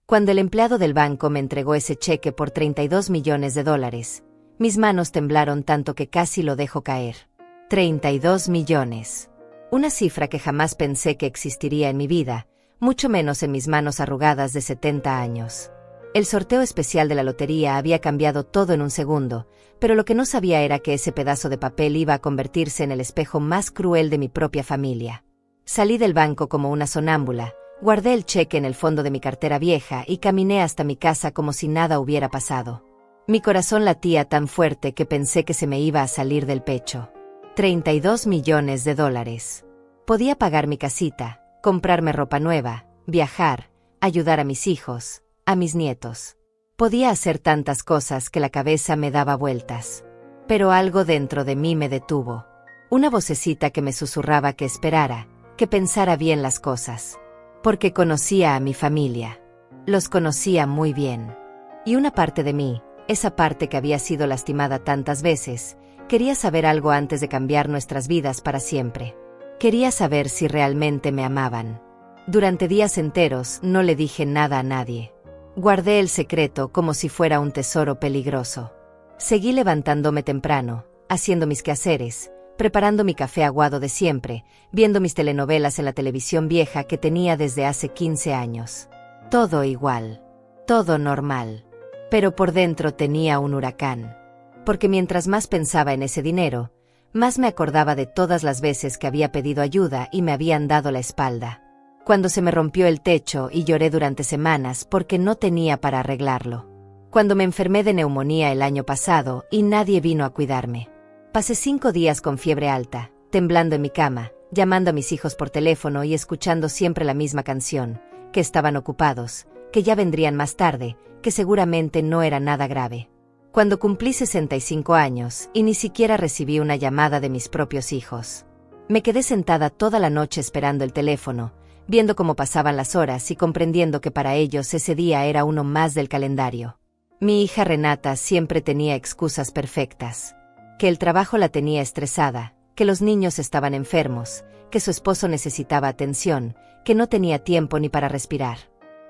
Cuando el empleado del banco me entregó ese cheque por $32 millones, mis manos temblaron tanto que casi lo dejo caer. 32 millones. Una cifra que jamás pensé que existiría en mi vida, mucho menos en mis manos arrugadas de 70 años. El sorteo especial de la lotería había cambiado todo en un segundo, pero lo que no sabía era que ese pedazo de papel iba a convertirse en el espejo más cruel de mi propia familia. Salí del banco como una sonámbula, guardé el cheque en el fondo de mi cartera vieja y caminé hasta mi casa como si nada hubiera pasado. Mi corazón latía tan fuerte que pensé que se me iba a salir del pecho. 32 millones de dólares. Podía pagar mi casita, comprarme ropa nueva, viajar, ayudar a mis hijos, a mis nietos. Podía hacer tantas cosas que la cabeza me daba vueltas. Pero algo dentro de mí me detuvo. Una vocecita que me susurraba que esperara, que pensara bien las cosas. Porque conocía a mi familia. Los conocía muy bien. Y una parte de mí, esa parte que había sido lastimada tantas veces, quería saber algo antes de cambiar nuestras vidas para siempre. Quería saber si realmente me amaban. Durante días enteros no le dije nada a nadie. Guardé el secreto como si fuera un tesoro peligroso. Seguí levantándome temprano, haciendo mis quehaceres, preparando mi café aguado de siempre, viendo mis telenovelas en la televisión vieja que tenía desde hace 15 años. Todo igual. Todo normal. Pero por dentro tenía un huracán. Porque mientras más pensaba en ese dinero, más me acordaba de todas las veces que había pedido ayuda y me habían dado la espalda. Cuando se me rompió el techo y lloré durante semanas porque no tenía para arreglarlo. Cuando me enfermé de neumonía el año pasado y nadie vino a cuidarme. Pasé 5 días con fiebre alta, temblando en mi cama, llamando a mis hijos por teléfono y escuchando siempre la misma canción, que estaban ocupados, que ya vendrían más tarde, que seguramente no era nada grave. Cuando cumplí 65 años y ni siquiera recibí una llamada de mis propios hijos. Me quedé sentada toda la noche esperando el teléfono, viendo cómo pasaban las horas y comprendiendo que para ellos ese día era uno más del calendario. Mi hija Renata siempre tenía excusas perfectas. Que el trabajo la tenía estresada, que los niños estaban enfermos, que su esposo necesitaba atención, que no tenía tiempo ni para respirar.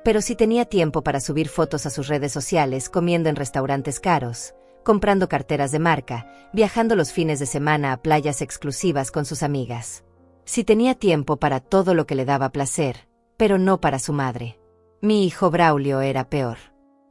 Pero sí tenía tiempo para subir fotos a sus redes sociales comiendo en restaurantes caros, comprando carteras de marca, viajando los fines de semana a playas exclusivas con sus amigas. Sí tenía tiempo para todo lo que le daba placer, pero no para su madre. Mi hijo Braulio era peor.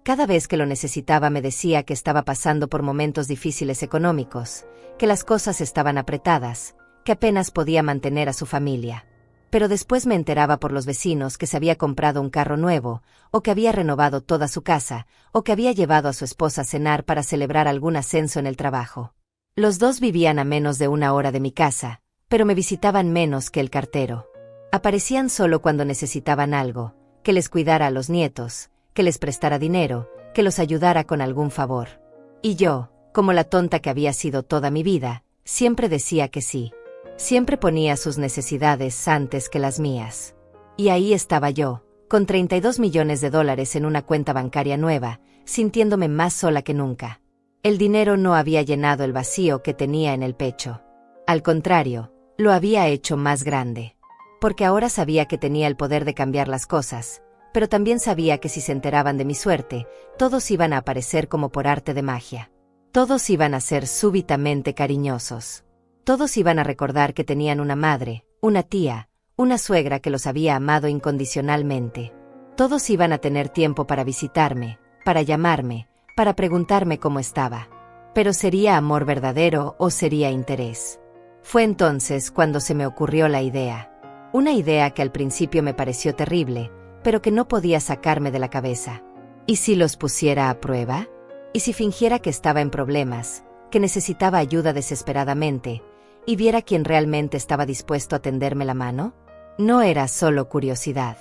Cada vez que lo necesitaba me decía que estaba pasando por momentos difíciles económicos, que las cosas estaban apretadas, que apenas podía mantener a su familia. Pero después me enteraba por los vecinos que se había comprado un carro nuevo, o que había renovado toda su casa, o que había llevado a su esposa a cenar para celebrar algún ascenso en el trabajo. Los dos vivían a menos de 1 hora de mi casa, pero me visitaban menos que el cartero. Aparecían solo cuando necesitaban algo, que les cuidara a los nietos, que les prestara dinero, que los ayudara con algún favor. Y yo, como la tonta que había sido toda mi vida, siempre decía que sí. Siempre ponía sus necesidades antes que las mías. Y ahí estaba yo, con 32 millones de dólares en una cuenta bancaria nueva, sintiéndome más sola que nunca. El dinero no había llenado el vacío que tenía en el pecho. Al contrario, lo había hecho más grande. Porque ahora sabía que tenía el poder de cambiar las cosas, pero también sabía que si se enteraban de mi suerte, todos iban a aparecer como por arte de magia. Todos iban a ser súbitamente cariñosos. Todos iban a recordar que tenían una madre, una tía, una suegra que los había amado incondicionalmente. Todos iban a tener tiempo para visitarme, para llamarme, para preguntarme cómo estaba. Pero ¿sería amor verdadero o sería interés? Fue entonces cuando se me ocurrió la idea. Una idea que al principio me pareció terrible, pero que no podía sacarme de la cabeza. ¿Y si los pusiera a prueba? ¿Y si fingiera que estaba en problemas, que necesitaba ayuda desesperadamente, y viera quién realmente estaba dispuesto a tenderme la mano? No era solo curiosidad.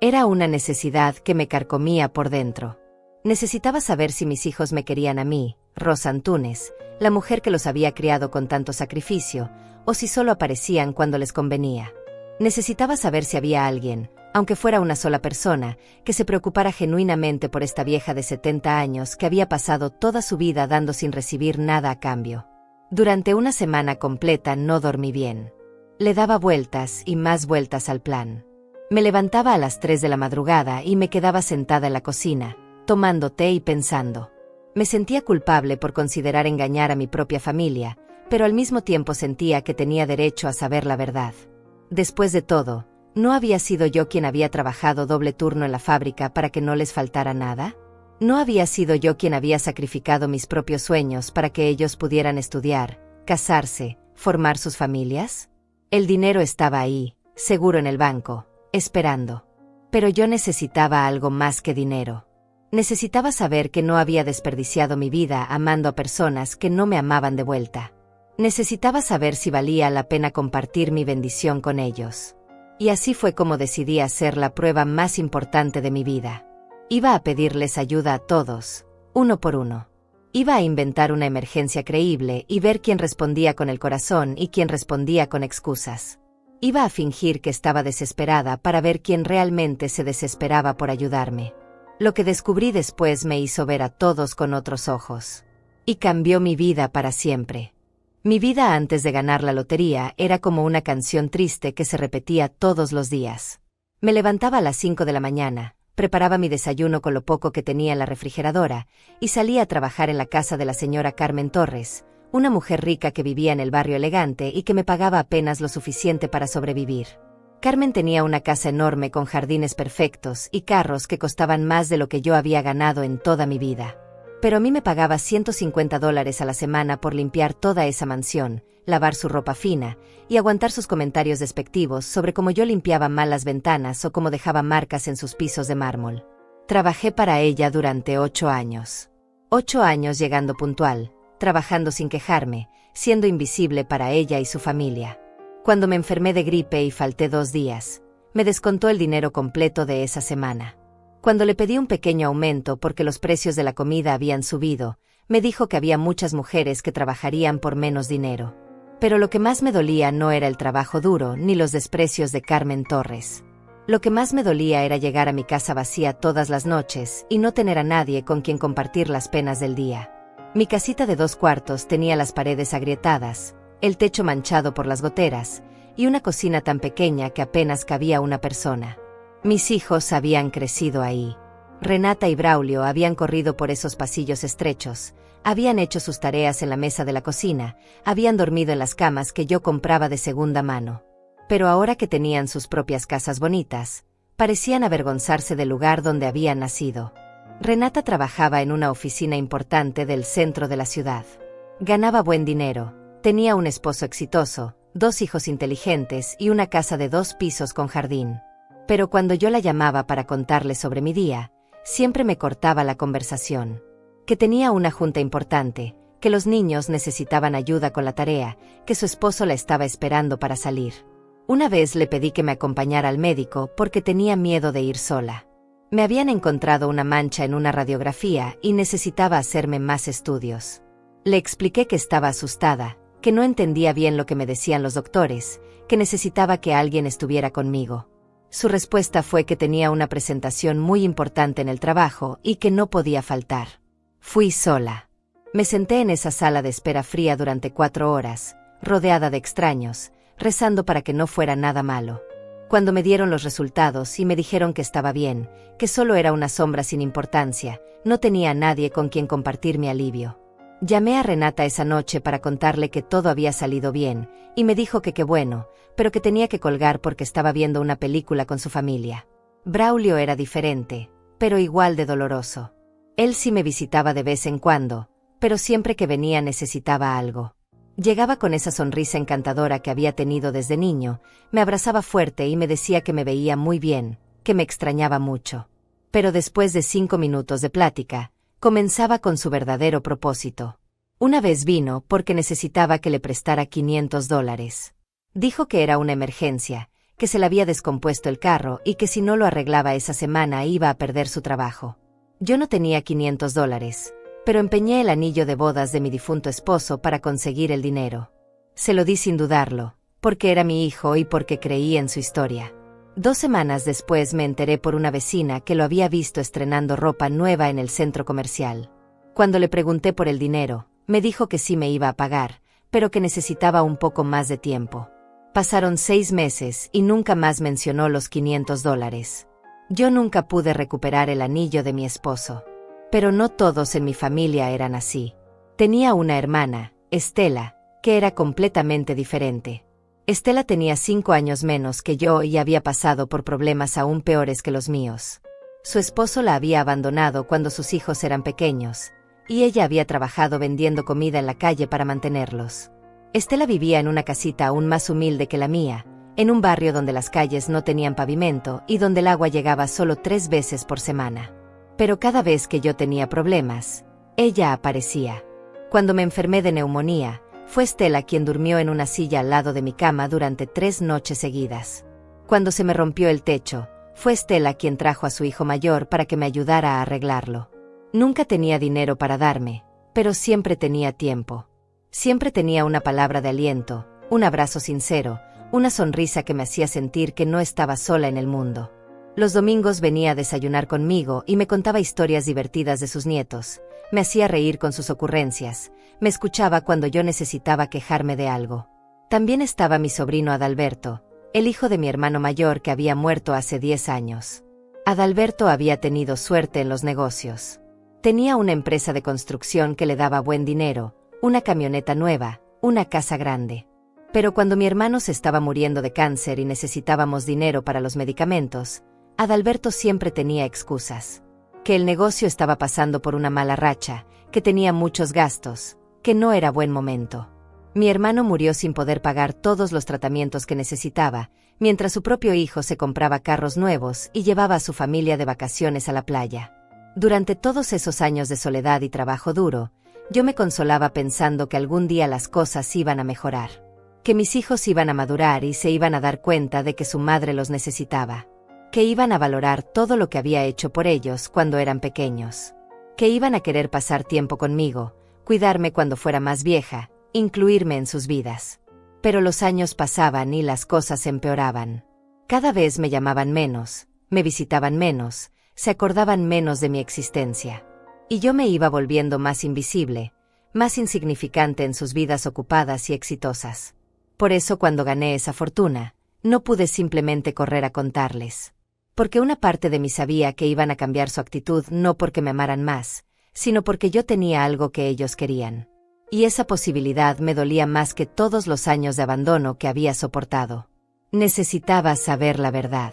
Era una necesidad que me carcomía por dentro. Necesitaba saber si mis hijos me querían a mí, Rosa Antunes, la mujer que los había criado con tanto sacrificio, o si solo aparecían cuando les convenía. Necesitaba saber si había alguien, aunque fuera una sola persona, que se preocupara genuinamente por esta vieja de 70 años que había pasado toda su vida dando sin recibir nada a cambio. Durante una semana completa no dormí bien. Le daba vueltas y más vueltas al plan. Me levantaba a las 3 de la madrugada y me quedaba sentada en la cocina, tomando té y pensando. Me sentía culpable por considerar engañar a mi propia familia, pero al mismo tiempo sentía que tenía derecho a saber la verdad. Después de todo, ¿no había sido yo quien había trabajado doble turno en la fábrica para que no les faltara nada? ¿No había sido yo quien había sacrificado mis propios sueños para que ellos pudieran estudiar, casarse, formar sus familias? El dinero estaba ahí, seguro en el banco, esperando. Pero yo necesitaba algo más que dinero. Necesitaba saber que no había desperdiciado mi vida amando a personas que no me amaban de vuelta. Necesitaba saber si valía la pena compartir mi bendición con ellos. Y así fue como decidí hacer la prueba más importante de mi vida. Iba a pedirles ayuda a todos, uno por uno. Iba a inventar una emergencia creíble y ver quién respondía con el corazón y quién respondía con excusas. Iba a fingir que estaba desesperada para ver quién realmente se desesperaba por ayudarme. Lo que descubrí después me hizo ver a todos con otros ojos. Y cambió mi vida para siempre. Mi vida antes de ganar la lotería era como una canción triste que se repetía todos los días. Me levantaba a las 5 de la mañana, preparaba mi desayuno con lo poco que tenía en la refrigeradora, y salía a trabajar en la casa de la señora Carmen Torres, una mujer rica que vivía en el barrio elegante y que me pagaba apenas lo suficiente para sobrevivir. Carmen tenía una casa enorme con jardines perfectos y carros que costaban más de lo que yo había ganado en toda mi vida. Pero a mí me pagaba $150 a la semana por limpiar toda esa mansión, lavar su ropa fina, y aguantar sus comentarios despectivos sobre cómo yo limpiaba mal las ventanas o cómo dejaba marcas en sus pisos de mármol. Trabajé para ella durante 8 años. 8 años llegando puntual, trabajando sin quejarme, siendo invisible para ella y su familia. Cuando me enfermé de gripe y falté 2 días, me descontó el dinero completo de esa semana. Cuando le pedí un pequeño aumento porque los precios de la comida habían subido, me dijo que había muchas mujeres que trabajarían por menos dinero. Pero lo que más me dolía no era el trabajo duro ni los desprecios de Carmen Torres. Lo que más me dolía era llegar a mi casa vacía todas las noches y no tener a nadie con quien compartir las penas del día. Mi casita de 2 cuartos tenía las paredes agrietadas, el techo manchado por las goteras, y una cocina tan pequeña que apenas cabía una persona. Mis hijos habían crecido ahí. Renata y Braulio habían corrido por esos pasillos estrechos, habían hecho sus tareas en la mesa de la cocina, habían dormido en las camas que yo compraba de segunda mano. Pero ahora que tenían sus propias casas bonitas, parecían avergonzarse del lugar donde habían nacido. Renata trabajaba en una oficina importante del centro de la ciudad. Ganaba buen dinero, tenía un esposo exitoso, 2 hijos inteligentes y una casa de 2 pisos con jardín. Pero cuando yo la llamaba para contarle sobre mi día, siempre me cortaba la conversación. Que tenía una junta importante, que los niños necesitaban ayuda con la tarea, que su esposo la estaba esperando para salir. Una vez le pedí que me acompañara al médico porque tenía miedo de ir sola. Me habían encontrado una mancha en una radiografía y necesitaba hacerme más estudios. Le expliqué que estaba asustada, que no entendía bien lo que me decían los doctores, que necesitaba que alguien estuviera conmigo. Su respuesta fue que tenía una presentación muy importante en el trabajo y que no podía faltar. Fui sola. Me senté en esa sala de espera fría durante 4 horas, rodeada de extraños, rezando para que no fuera nada malo. Cuando me dieron los resultados y me dijeron que estaba bien, que solo era una sombra sin importancia, no tenía a nadie con quien compartir mi alivio. Llamé a Renata esa noche para contarle que todo había salido bien, y me dijo que qué bueno, pero que tenía que colgar porque estaba viendo una película con su familia. Braulio era diferente, pero igual de doloroso. Él sí me visitaba de vez en cuando, pero siempre que venía necesitaba algo. Llegaba con esa sonrisa encantadora que había tenido desde niño, me abrazaba fuerte y me decía que me veía muy bien, que me extrañaba mucho. Pero después de 5 minutos de plática, comenzaba con su verdadero propósito. Una vez vino porque necesitaba que le prestara $500. Dijo que era una emergencia, que se le había descompuesto el carro y que si no lo arreglaba esa semana iba a perder su trabajo. Yo no tenía $500, pero empeñé el anillo de bodas de mi difunto esposo para conseguir el dinero. Se lo di sin dudarlo, porque era mi hijo y porque creí en su historia. 2 semanas después me enteré por una vecina que lo había visto estrenando ropa nueva en el centro comercial. Cuando le pregunté por el dinero, me dijo que sí me iba a pagar, pero que necesitaba un poco más de tiempo. Pasaron 6 meses y nunca más mencionó los $500. Yo nunca pude recuperar el anillo de mi esposo. Pero no todos en mi familia eran así. Tenía una hermana, Estela, que era completamente diferente. Estela tenía 5 años menos que yo y había pasado por problemas aún peores que los míos. Su esposo la había abandonado cuando sus hijos eran pequeños, y ella había trabajado vendiendo comida en la calle para mantenerlos. Estela vivía en una casita aún más humilde que la mía, en un barrio donde las calles no tenían pavimento y donde el agua llegaba solo 3 veces por semana. Pero cada vez que yo tenía problemas, ella aparecía. Cuando me enfermé de neumonía, fue Estela quien durmió en una silla al lado de mi cama durante 3 noches seguidas. Cuando se me rompió el techo, fue Estela quien trajo a su hijo mayor para que me ayudara a arreglarlo. Nunca tenía dinero para darme, pero siempre tenía tiempo. Siempre tenía una palabra de aliento, un abrazo sincero, una sonrisa que me hacía sentir que no estaba sola en el mundo. Los domingos venía a desayunar conmigo y me contaba historias divertidas de sus nietos, me hacía reír con sus ocurrencias, me escuchaba cuando yo necesitaba quejarme de algo. También estaba mi sobrino Adalberto, el hijo de mi hermano mayor que había muerto hace 10 años. Adalberto había tenido suerte en los negocios. Tenía una empresa de construcción que le daba buen dinero, una camioneta nueva, una casa grande. Pero cuando mi hermano se estaba muriendo de cáncer y necesitábamos dinero para los medicamentos, Adalberto siempre tenía excusas. Que el negocio estaba pasando por una mala racha, que tenía muchos gastos, que no era buen momento. Mi hermano murió sin poder pagar todos los tratamientos que necesitaba, mientras su propio hijo se compraba carros nuevos y llevaba a su familia de vacaciones a la playa. Durante todos esos años de soledad y trabajo duro, yo me consolaba pensando que algún día las cosas iban a mejorar. Que mis hijos iban a madurar y se iban a dar cuenta de que su madre los necesitaba. Que iban a valorar todo lo que había hecho por ellos cuando eran pequeños. Que iban a querer pasar tiempo conmigo, cuidarme cuando fuera más vieja, incluirme en sus vidas. Pero los años pasaban y las cosas empeoraban. Cada vez me llamaban menos, me visitaban menos, se acordaban menos de mi existencia. Y yo me iba volviendo más invisible, más insignificante en sus vidas ocupadas y exitosas. Por eso cuando gané esa fortuna, no pude simplemente correr a contarles. Porque una parte de mí sabía que iban a cambiar su actitud no porque me amaran más, sino porque yo tenía algo que ellos querían. Y esa posibilidad me dolía más que todos los años de abandono que había soportado. Necesitaba saber la verdad.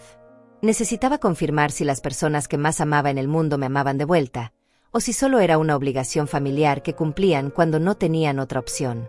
Necesitaba confirmar si las personas que más amaba en el mundo me amaban de vuelta, o si solo era una obligación familiar que cumplían cuando no tenían otra opción.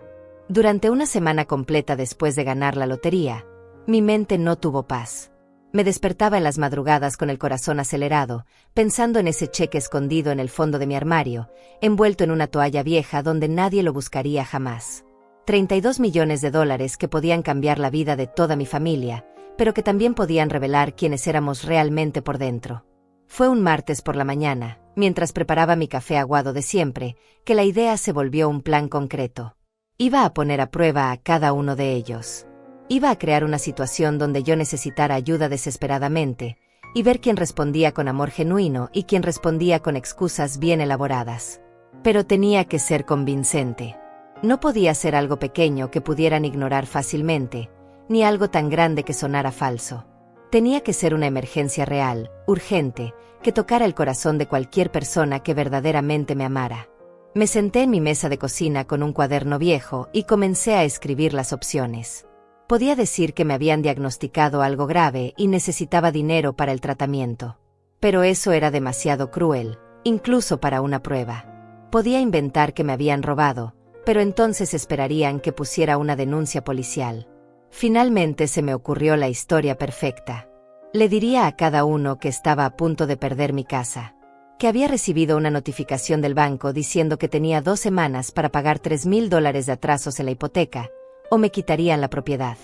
Durante una semana completa después de ganar la lotería, mi mente no tuvo paz. Me despertaba en las madrugadas con el corazón acelerado, pensando en ese cheque escondido en el fondo de mi armario, envuelto en una toalla vieja donde nadie lo buscaría jamás. $32 millones que podían cambiar la vida de toda mi familia, pero que también podían revelar quiénes éramos realmente por dentro. Fue un martes por la mañana, mientras preparaba mi café aguado de siempre, que la idea se volvió un plan concreto. Iba a poner a prueba a cada uno de ellos. Iba a crear una situación donde yo necesitara ayuda desesperadamente, y ver quién respondía con amor genuino y quién respondía con excusas bien elaboradas. Pero tenía que ser convincente. No podía ser algo pequeño que pudieran ignorar fácilmente, ni algo tan grande que sonara falso. Tenía que ser una emergencia real, urgente, que tocara el corazón de cualquier persona que verdaderamente me amara. Me senté en mi mesa de cocina con un cuaderno viejo y comencé a escribir las opciones. Podía decir que me habían diagnosticado algo grave y necesitaba dinero para el tratamiento. Pero eso era demasiado cruel, incluso para una prueba. Podía inventar que me habían robado, pero entonces esperarían que pusiera una denuncia policial. Finalmente se me ocurrió la historia perfecta. Le diría a cada uno que estaba a punto de perder mi casa, que había recibido una notificación del banco diciendo que tenía 2 semanas para pagar $3,000 de atrasos en la hipoteca, o me quitarían la propiedad.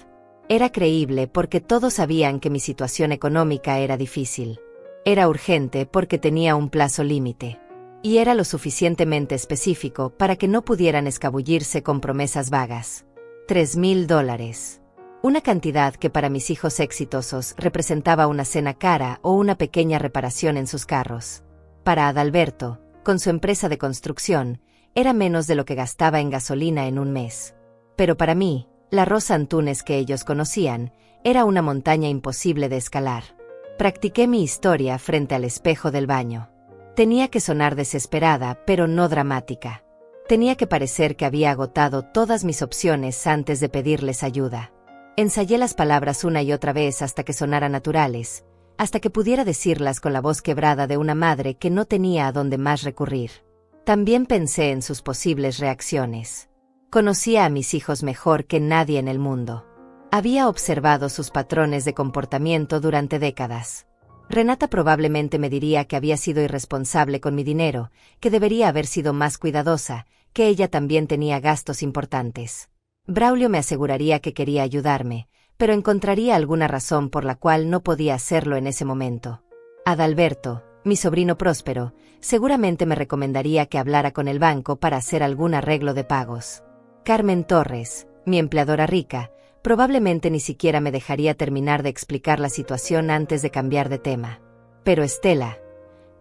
Era creíble porque todos sabían que mi situación económica era difícil. Era urgente porque tenía un plazo límite. Y era lo suficientemente específico para que no pudieran escabullirse con promesas vagas. $3,000. Una cantidad que para mis hijos exitosos representaba una cena cara o una pequeña reparación en sus carros. Para Adalberto, con su empresa de construcción, era menos de lo que gastaba en gasolina en un mes. Pero para mí, La Rosa Antunes que ellos conocían era una montaña imposible de escalar. Practiqué mi historia frente al espejo del baño. Tenía que sonar desesperada, pero no dramática. Tenía que parecer que había agotado todas mis opciones antes de pedirles ayuda. Ensayé las palabras una y otra vez hasta que sonaran naturales, hasta que pudiera decirlas con la voz quebrada de una madre que no tenía a dónde más recurrir. También pensé en sus posibles reacciones. Conocía a mis hijos mejor que nadie en el mundo. Había observado sus patrones de comportamiento durante décadas. Renata probablemente me diría que había sido irresponsable con mi dinero, que debería haber sido más cuidadosa, que ella también tenía gastos importantes. Braulio me aseguraría que quería ayudarme, pero encontraría alguna razón por la cual no podía hacerlo en ese momento. Adalberto, mi sobrino próspero, seguramente me recomendaría que hablara con el banco para hacer algún arreglo de pagos. Carmen Torres, mi empleadora rica, probablemente ni siquiera me dejaría terminar de explicar la situación antes de cambiar de tema. Pero Estela,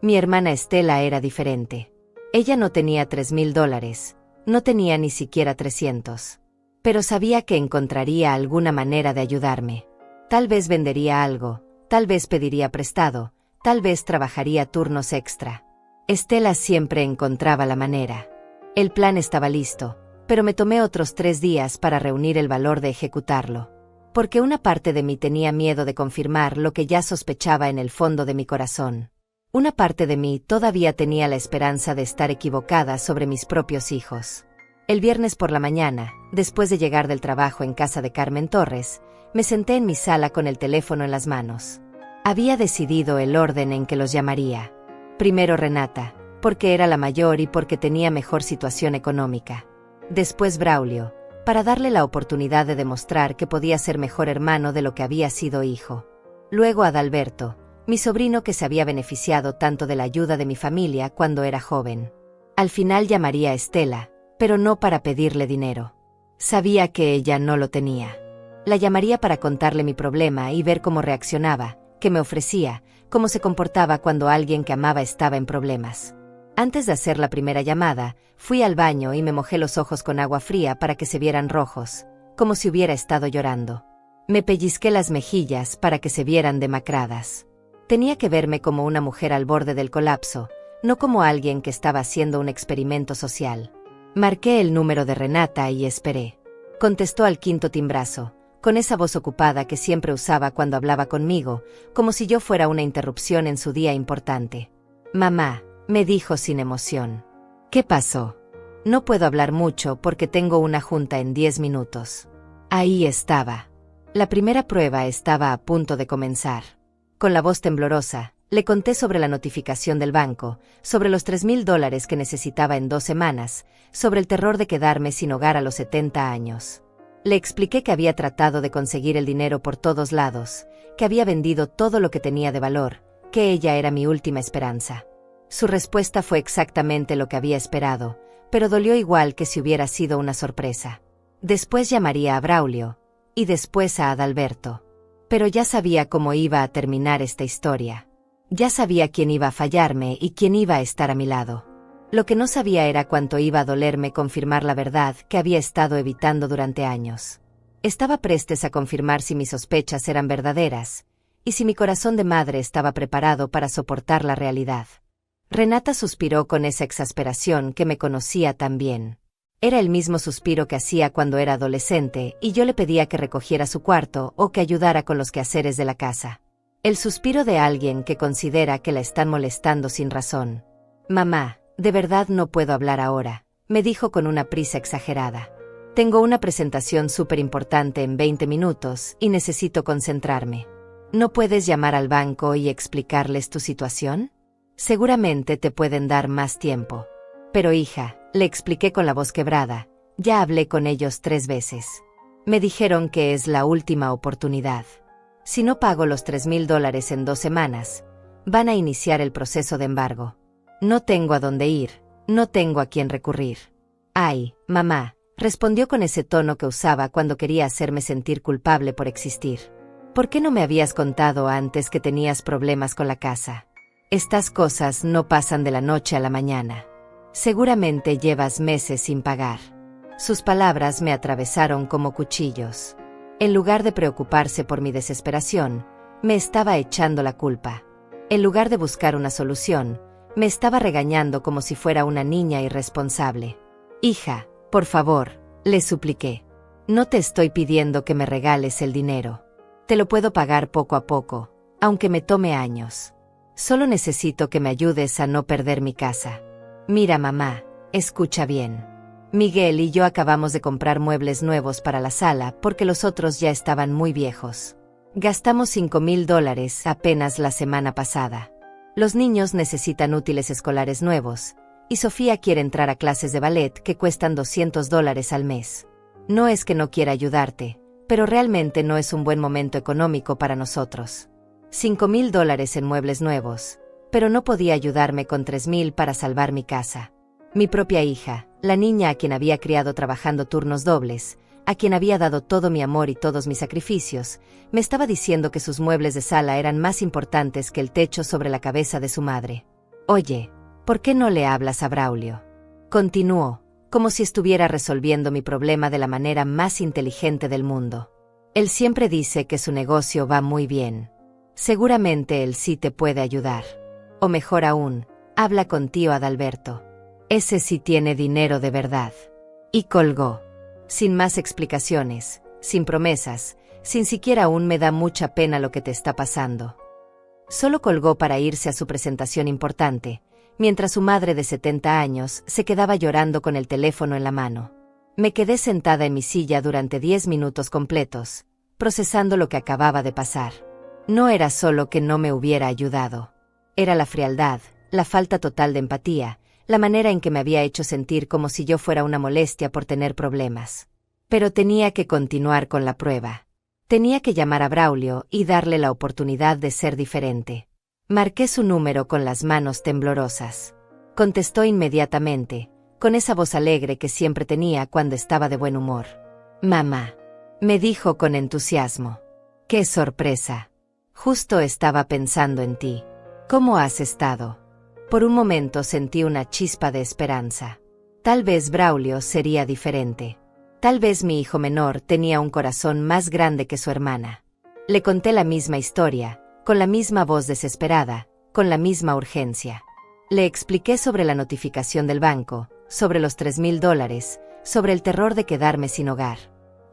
mi hermana Estela era diferente. Ella no tenía $3,000, no tenía ni siquiera 300. Pero sabía que encontraría alguna manera de ayudarme. Tal vez vendería algo, tal vez pediría prestado, tal vez trabajaría turnos extra. Estela siempre encontraba la manera. El plan estaba listo, pero me tomé otros 3 días para reunir el valor de ejecutarlo. Porque una parte de mí tenía miedo de confirmar lo que ya sospechaba en el fondo de mi corazón. Una parte de mí todavía tenía la esperanza de estar equivocada sobre mis propios hijos. El viernes por la mañana, después de llegar del trabajo en casa de Carmen Torres, me senté en mi sala con el teléfono en las manos. Había decidido el orden en que los llamaría. Primero Renata, porque era la mayor y porque tenía mejor situación económica. Después Braulio, para darle la oportunidad de demostrar que podía ser mejor hermano de lo que había sido hijo. Luego Adalberto, mi sobrino que se había beneficiado tanto de la ayuda de mi familia cuando era joven. Al final llamaría a Estela, pero no para pedirle dinero. Sabía que ella no lo tenía. La llamaría para contarle mi problema y ver cómo reaccionaba, qué me ofrecía, cómo se comportaba cuando alguien que amaba estaba en problemas. Antes de hacer la primera llamada, fui al baño y me mojé los ojos con agua fría para que se vieran rojos, como si hubiera estado llorando. Me pellizqué las mejillas para que se vieran demacradas. Tenía que verme como una mujer al borde del colapso, no como alguien que estaba haciendo un experimento social. Marqué el número de Renata y esperé. Contestó al 5.º timbrazo, con esa voz ocupada que siempre usaba cuando hablaba conmigo, como si yo fuera una interrupción en su día importante. «Mamá», me dijo sin emoción. «¿Qué pasó?» «No puedo hablar mucho porque tengo una junta en 10 minutos». Ahí estaba. La primera prueba estaba a punto de comenzar. Con la voz temblorosa, le conté sobre la notificación del banco, sobre los $3,000 que necesitaba en 2 semanas, sobre el terror de quedarme sin hogar a los 70 años. Le expliqué que había tratado de conseguir el dinero por todos lados, que había vendido todo lo que tenía de valor, que ella era mi última esperanza. Su respuesta fue exactamente lo que había esperado, pero dolió igual que si hubiera sido una sorpresa. Después llamaría a Braulio, y después a Adalberto. Pero ya sabía cómo iba a terminar esta historia. Ya sabía quién iba a fallarme y quién iba a estar a mi lado. Lo que no sabía era cuánto iba a dolerme confirmar la verdad que había estado evitando durante años. Estaba prestes a confirmar si mis sospechas eran verdaderas, y si mi corazón de madre estaba preparado para soportar la realidad. Renata suspiró con esa exasperación que me conocía tan bien. Era el mismo suspiro que hacía cuando era adolescente y yo le pedía que recogiera su cuarto o que ayudara con los quehaceres de la casa. El suspiro de alguien que considera que la están molestando sin razón. «Mamá, de verdad no puedo hablar ahora», me dijo con una prisa exagerada. «Tengo una presentación súper importante en 20 minutos y necesito concentrarme. ¿No puedes llamar al banco y explicarles tu situación? Seguramente te pueden dar más tiempo». «Pero hija», le expliqué con la voz quebrada, «ya hablé con ellos 3 veces. Me dijeron que es la última oportunidad. Si no pago los $3,000 en 2 semanas, van a iniciar el proceso de embargo. No tengo a dónde ir, no tengo a quién recurrir». «Ay, mamá», respondió con ese tono que usaba cuando quería hacerme sentir culpable por existir. «¿Por qué no me habías contado antes que tenías problemas con la casa? Estas cosas no pasan de la noche a la mañana. Seguramente llevas meses sin pagar». Sus palabras me atravesaron como cuchillos. En lugar de preocuparse por mi desesperación, me estaba echando la culpa. En lugar de buscar una solución, me estaba regañando como si fuera una niña irresponsable. Hija, por favor, le supliqué. No te estoy pidiendo que me regales el dinero. Te lo puedo pagar poco a poco, aunque me tome años. Solo necesito que me ayudes a no perder mi casa. Mira, mamá, escucha bien. Miguel y yo acabamos de comprar muebles nuevos para la sala porque los otros ya estaban muy viejos. Gastamos $5,000 apenas la semana pasada. Los niños necesitan útiles escolares nuevos, y Sofía quiere entrar a clases de ballet que cuestan $200 al mes. No es que no quiera ayudarte, pero realmente no es un buen momento económico para nosotros. $5,000 en muebles nuevos, pero no podía ayudarme con $3,000 para salvar mi casa. Mi propia hija, la niña a quien había criado trabajando turnos dobles, a quien había dado todo mi amor y todos mis sacrificios, me estaba diciendo que sus muebles de sala eran más importantes que el techo sobre la cabeza de su madre. Oye, ¿por qué no le hablas a Braulio? Continuó, como si estuviera resolviendo mi problema de la manera más inteligente del mundo. Él siempre dice que su negocio va muy bien. Seguramente él sí te puede ayudar. O mejor aún, habla con tío Adalberto. Ese sí tiene dinero de verdad. Y colgó. Sin más explicaciones, sin promesas, sin siquiera aún me da mucha pena lo que te está pasando. Solo colgó para irse a su presentación importante, mientras su madre de 70 años se quedaba llorando con el teléfono en la mano. Me quedé sentada en mi silla durante 10 minutos completos, procesando lo que acababa de pasar. No era solo que no me hubiera ayudado. Era la frialdad, la falta total de empatía, la manera en que me había hecho sentir como si yo fuera una molestia por tener problemas. Pero tenía que continuar con la prueba. Tenía que llamar a Braulio y darle la oportunidad de ser diferente. Marqué su número con las manos temblorosas. Contestó inmediatamente, con esa voz alegre que siempre tenía cuando estaba de buen humor. «Mamá», me dijo con entusiasmo. «¡Qué sorpresa! Justo estaba pensando en ti. ¿Cómo has estado?» Por un momento sentí una chispa de esperanza. Tal vez Braulio sería diferente. Tal vez mi hijo menor tenía un corazón más grande que su hermana. Le conté la misma historia, con la misma voz desesperada, con la misma urgencia. Le expliqué sobre la notificación del banco, sobre los $3,000, sobre el terror de quedarme sin hogar.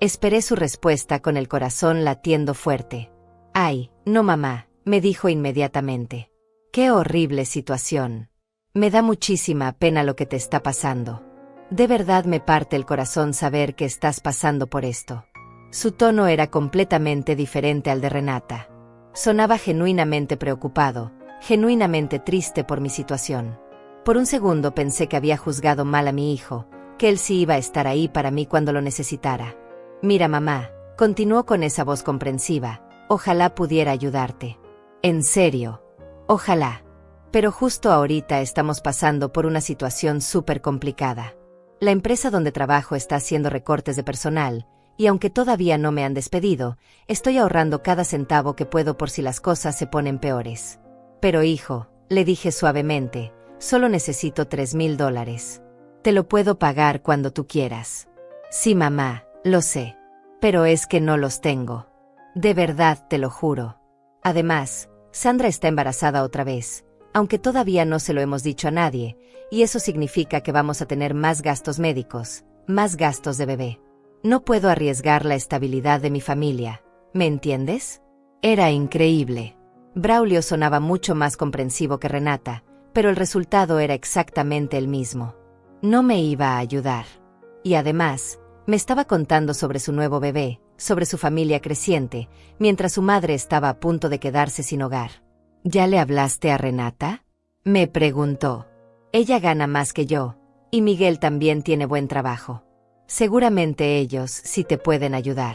Esperé su respuesta con el corazón latiendo fuerte. «Ay, no mamá», me dijo inmediatamente. «Qué horrible situación. Me da muchísima pena lo que te está pasando. De verdad me parte el corazón saber que estás pasando por esto». Su tono era completamente diferente al de Renata. Sonaba genuinamente preocupado, genuinamente triste por mi situación. Por un segundo pensé que había juzgado mal a mi hijo, que él sí iba a estar ahí para mí cuando lo necesitara. «Mira, mamá», continuó con esa voz comprensiva, «ojalá pudiera ayudarte. En serio. Ojalá. Pero justo ahorita estamos pasando por una situación súper complicada. La empresa donde trabajo está haciendo recortes de personal, y aunque todavía no me han despedido, estoy ahorrando cada centavo que puedo por si las cosas se ponen peores. Pero hijo», le dije suavemente, «solo necesito $3,000. Te lo puedo pagar cuando tú quieras». «Sí, mamá, lo sé. Pero es que no los tengo. De verdad te lo juro. Además, Sandra está embarazada otra vez, aunque todavía no se lo hemos dicho a nadie, y eso significa que vamos a tener más gastos médicos, más gastos de bebé. No puedo arriesgar la estabilidad de mi familia, ¿me entiendes?» Era increíble. Braulio sonaba mucho más comprensivo que Renata, pero el resultado era exactamente el mismo. No me iba a ayudar. Y además, me estaba contando sobre su nuevo bebé, sobre su familia creciente, mientras su madre estaba a punto de quedarse sin hogar. «¿Ya le hablaste a Renata?», me preguntó. «Ella gana más que yo, y Miguel también tiene buen trabajo. Seguramente ellos sí te pueden ayudar».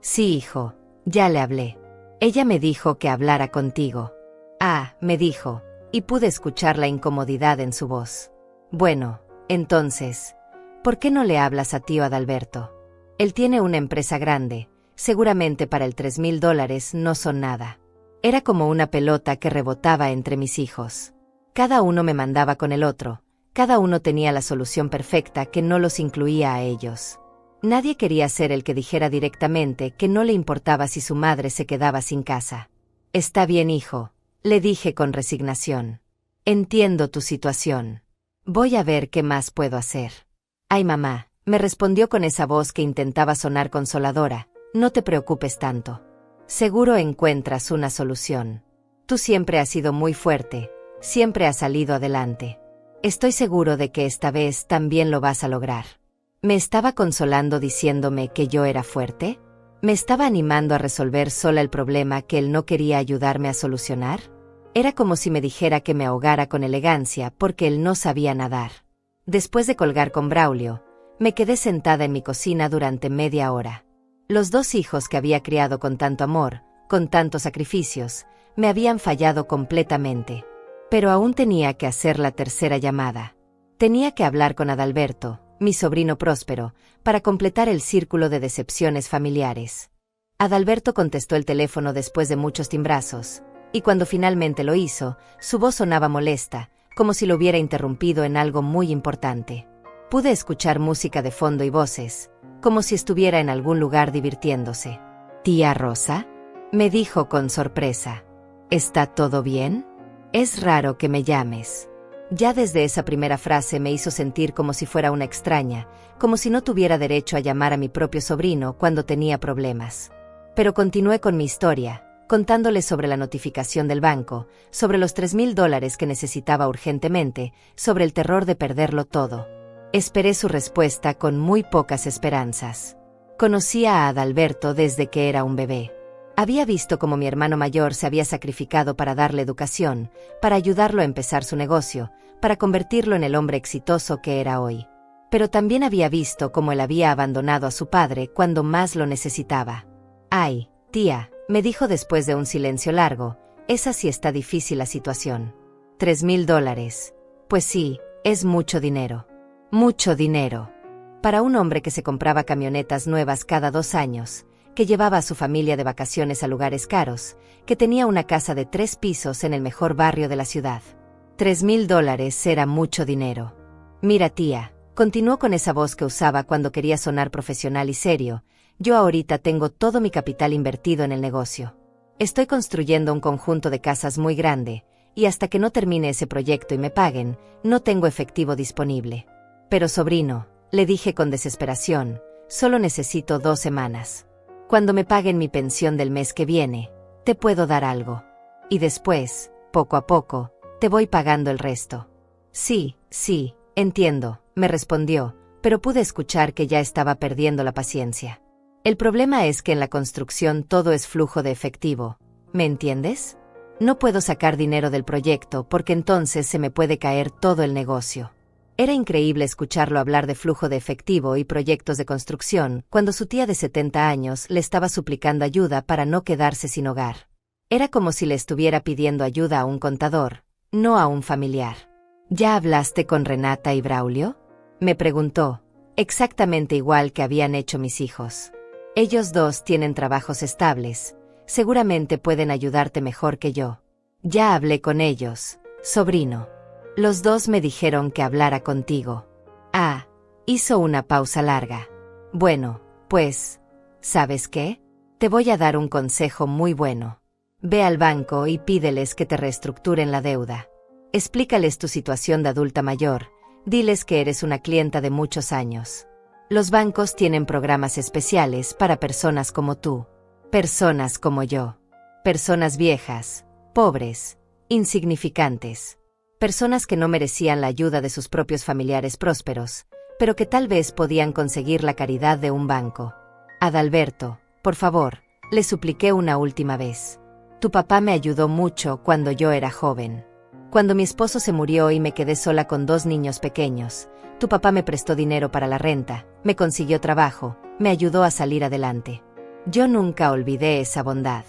«Sí, hijo, ya le hablé. Ella me dijo que hablara contigo». «Ah», me dijo, y pude escuchar la incomodidad en su voz. «Bueno, entonces, ¿por qué no le hablas a tío Adalberto? Él tiene una empresa grande, seguramente para el $3,000 no son nada». Era como una pelota que rebotaba entre mis hijos. Cada uno me mandaba con el otro, Cada uno tenía la solución perfecta que no los incluía a ellos. Nadie quería ser el que dijera directamente que no le importaba si su madre se quedaba sin casa. «Está bien, hijo», le dije con resignación. «Entiendo tu situación. Voy a ver qué más puedo hacer». «Ay, mamá», me respondió con esa voz que intentaba sonar consoladora, «no te preocupes tanto. Seguro encuentras una solución. Tú siempre has sido muy fuerte, siempre has salido adelante. Estoy seguro de que esta vez también lo vas a lograr». ¿Me estaba consolando diciéndome que yo era fuerte? ¿Me estaba animando a resolver sola el problema que él no quería ayudarme a solucionar? Era como si me dijera que me ahogara con elegancia porque él no sabía nadar. Después de colgar con Braulio, me quedé sentada en mi cocina durante media hora. Los 2 hijos que había criado con tanto amor, con tantos sacrificios, me habían fallado completamente. Pero aún tenía que hacer la tercera llamada. Tenía que hablar con Adalberto, mi sobrino próspero, para completar el círculo de decepciones familiares. Adalberto contestó el teléfono después de muchos timbrazos, y cuando finalmente lo hizo, su voz sonaba molesta, como si lo hubiera interrumpido en algo muy importante. Pude escuchar música de fondo y voces, como si estuviera en algún lugar divirtiéndose. «¿Tía Rosa?», me dijo con sorpresa. «¿Está todo bien? Es raro que me llames». Ya desde esa primera frase me hizo sentir como si fuera una extraña, como si no tuviera derecho a llamar a mi propio sobrino cuando tenía problemas. Pero continué con mi historia, contándole sobre la notificación del banco, sobre los $3,000 que necesitaba urgentemente, sobre el terror de perderlo todo. Esperé su respuesta con muy pocas esperanzas. Conocía a Adalberto desde que era un bebé. Había visto cómo mi hermano mayor se había sacrificado para darle educación, para ayudarlo a empezar su negocio, para convertirlo en el hombre exitoso que era hoy. Pero también había visto cómo él había abandonado a su padre cuando más lo necesitaba. «Ay, tía», me dijo después de un silencio largo, «esa sí está difícil la situación. $3,000. Pues sí, es mucho dinero. Mucho dinero. Para un hombre que se compraba camionetas nuevas cada 2 años, que llevaba a su familia de vacaciones a lugares caros, que tenía una casa de 3 pisos en el mejor barrio de la ciudad. $3,000 era mucho dinero. Mira, tía», continuó con esa voz que usaba cuando quería sonar profesional y serio, «yo ahorita tengo todo mi capital invertido en el negocio. Estoy construyendo un conjunto de casas muy grande, y hasta que no termine ese proyecto y me paguen, no tengo efectivo disponible. Pero sobrino», le dije con desesperación, «solo necesito 2 semanas. Cuando me paguen mi pensión del mes que viene, te puedo dar algo. Y después, poco a poco, te voy pagando el resto». «Sí, sí, entiendo», me respondió, pero pude escuchar que ya estaba perdiendo la paciencia. «El problema es que en la construcción todo es flujo de efectivo, ¿me entiendes? No puedo sacar dinero del proyecto porque entonces se me puede caer todo el negocio». Era increíble escucharlo hablar de flujo de efectivo y proyectos de construcción cuando su tía de 70 años le estaba suplicando ayuda para no quedarse sin hogar. Era como si le estuviera pidiendo ayuda a un contador, no a un familiar. «¿Ya hablaste con Renata y Braulio?», me preguntó, exactamente igual que habían hecho mis hijos. «Ellos 2 tienen trabajos estables, seguramente pueden ayudarte mejor que yo». «Ya hablé con ellos, sobrino. Los 2 me dijeron que hablara contigo». «Ah», hizo una pausa larga. «Bueno, pues, ¿sabes qué? Te voy a dar un consejo muy bueno. Ve al banco y pídeles que te reestructuren la deuda. Explícales tu situación de adulta mayor, diles que eres una clienta de muchos años. Los bancos tienen programas especiales para personas como tú, personas como yo, personas viejas, pobres, insignificantes, personas que no merecían la ayuda de sus propios familiares prósperos, pero que tal vez podían conseguir la caridad de un banco. Adalberto, por favor», le supliqué una última vez. «Tu papá me ayudó mucho cuando yo era joven. Cuando mi esposo se murió y me quedé sola con 2 niños pequeños, tu papá me prestó dinero para la renta, me consiguió trabajo, me ayudó a salir adelante. Yo nunca olvidé esa bondad».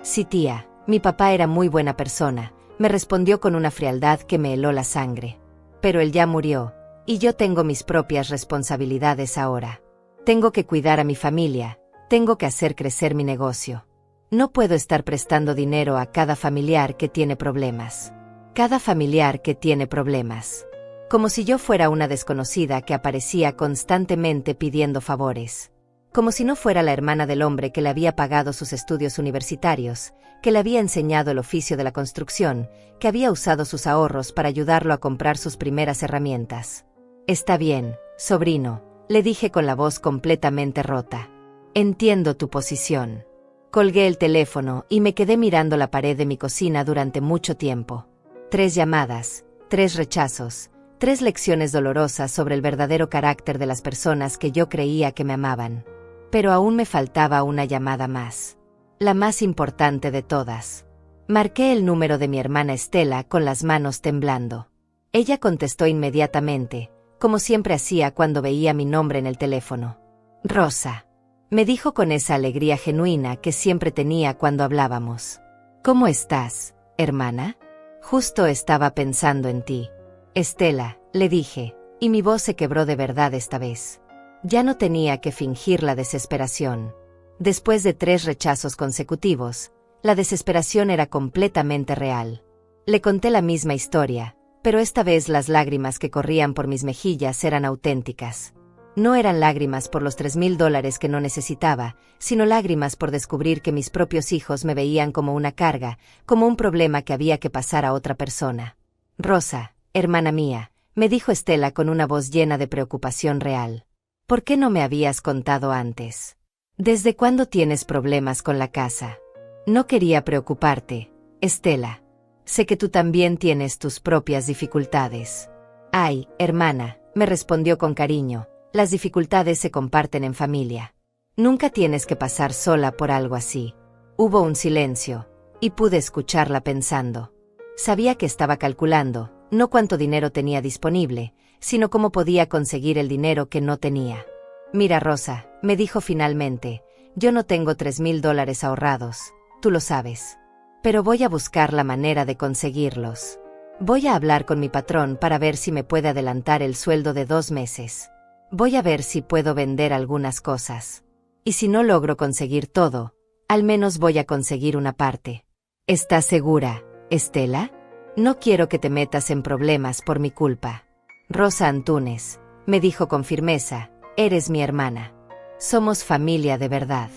«Sí, tía, mi papá era muy buena persona», me respondió con una frialdad que me heló la sangre. «Pero él ya murió, y yo tengo mis propias responsabilidades ahora. Tengo que cuidar a mi familia, tengo que hacer crecer mi negocio. No puedo estar prestando dinero a cada familiar que tiene problemas. Cada familiar que tiene problemas. como si yo fuera una desconocida que aparecía constantemente pidiendo favores. Como si no fuera la hermana del hombre que le había pagado sus estudios universitarios, que le había enseñado el oficio de la construcción, que había usado sus ahorros para ayudarlo a comprar sus primeras herramientas. Está bien, sobrino, le dije con la voz completamente rota. Entiendo tu posición. Colgué el teléfono y me quedé mirando la pared de mi cocina durante mucho tiempo. 3 llamadas, 3 rechazos, 3 lecciones dolorosas sobre el verdadero carácter de las personas que yo creía que me amaban. Pero aún me faltaba una llamada más. La más importante de todas. Marqué el número de mi hermana Estela con las manos temblando. Ella contestó inmediatamente, como siempre hacía cuando veía mi nombre en el teléfono. Rosa. Me dijo con esa alegría genuina que siempre tenía cuando hablábamos. ¿Cómo estás, hermana? Justo estaba pensando en ti. Estela, le dije, y mi voz se quebró de verdad esta vez. Ya no tenía que fingir la desesperación. Después de 3 rechazos consecutivos, la desesperación era completamente real. Le conté la misma historia, pero esta vez las lágrimas que corrían por mis mejillas eran auténticas. No eran lágrimas por los $3,000 que no necesitaba, sino lágrimas por descubrir que mis propios hijos me veían como una carga, como un problema que había que pasar a otra persona. Rosa, hermana mía, me dijo Estela con una voz llena de preocupación real. ¿Por qué no me habías contado antes? ¿Desde cuándo tienes problemas con la casa? No quería preocuparte, Estela. Sé que tú también tienes tus propias dificultades. Ay, hermana, me respondió con cariño, las dificultades se comparten en familia. Nunca tienes que pasar sola por algo así. Hubo un silencio, y pude escucharla pensando. Sabía que estaba calculando, no cuánto dinero tenía disponible, sino cómo podía conseguir el dinero que no tenía. Mira, Rosa, me dijo finalmente, yo no tengo $3,000 ahorrados, tú lo sabes. Pero voy a buscar la manera de conseguirlos. Voy a hablar con mi patrón para ver si me puede adelantar el sueldo de 2 meses. Voy a ver si puedo vender algunas cosas. Y si no logro conseguir todo, al menos voy a conseguir una parte. ¿Estás segura, Estela? No quiero que te metas en problemas por mi culpa. Rosa Antunes, me dijo con firmeza, eres mi hermana. Somos familia de verdad.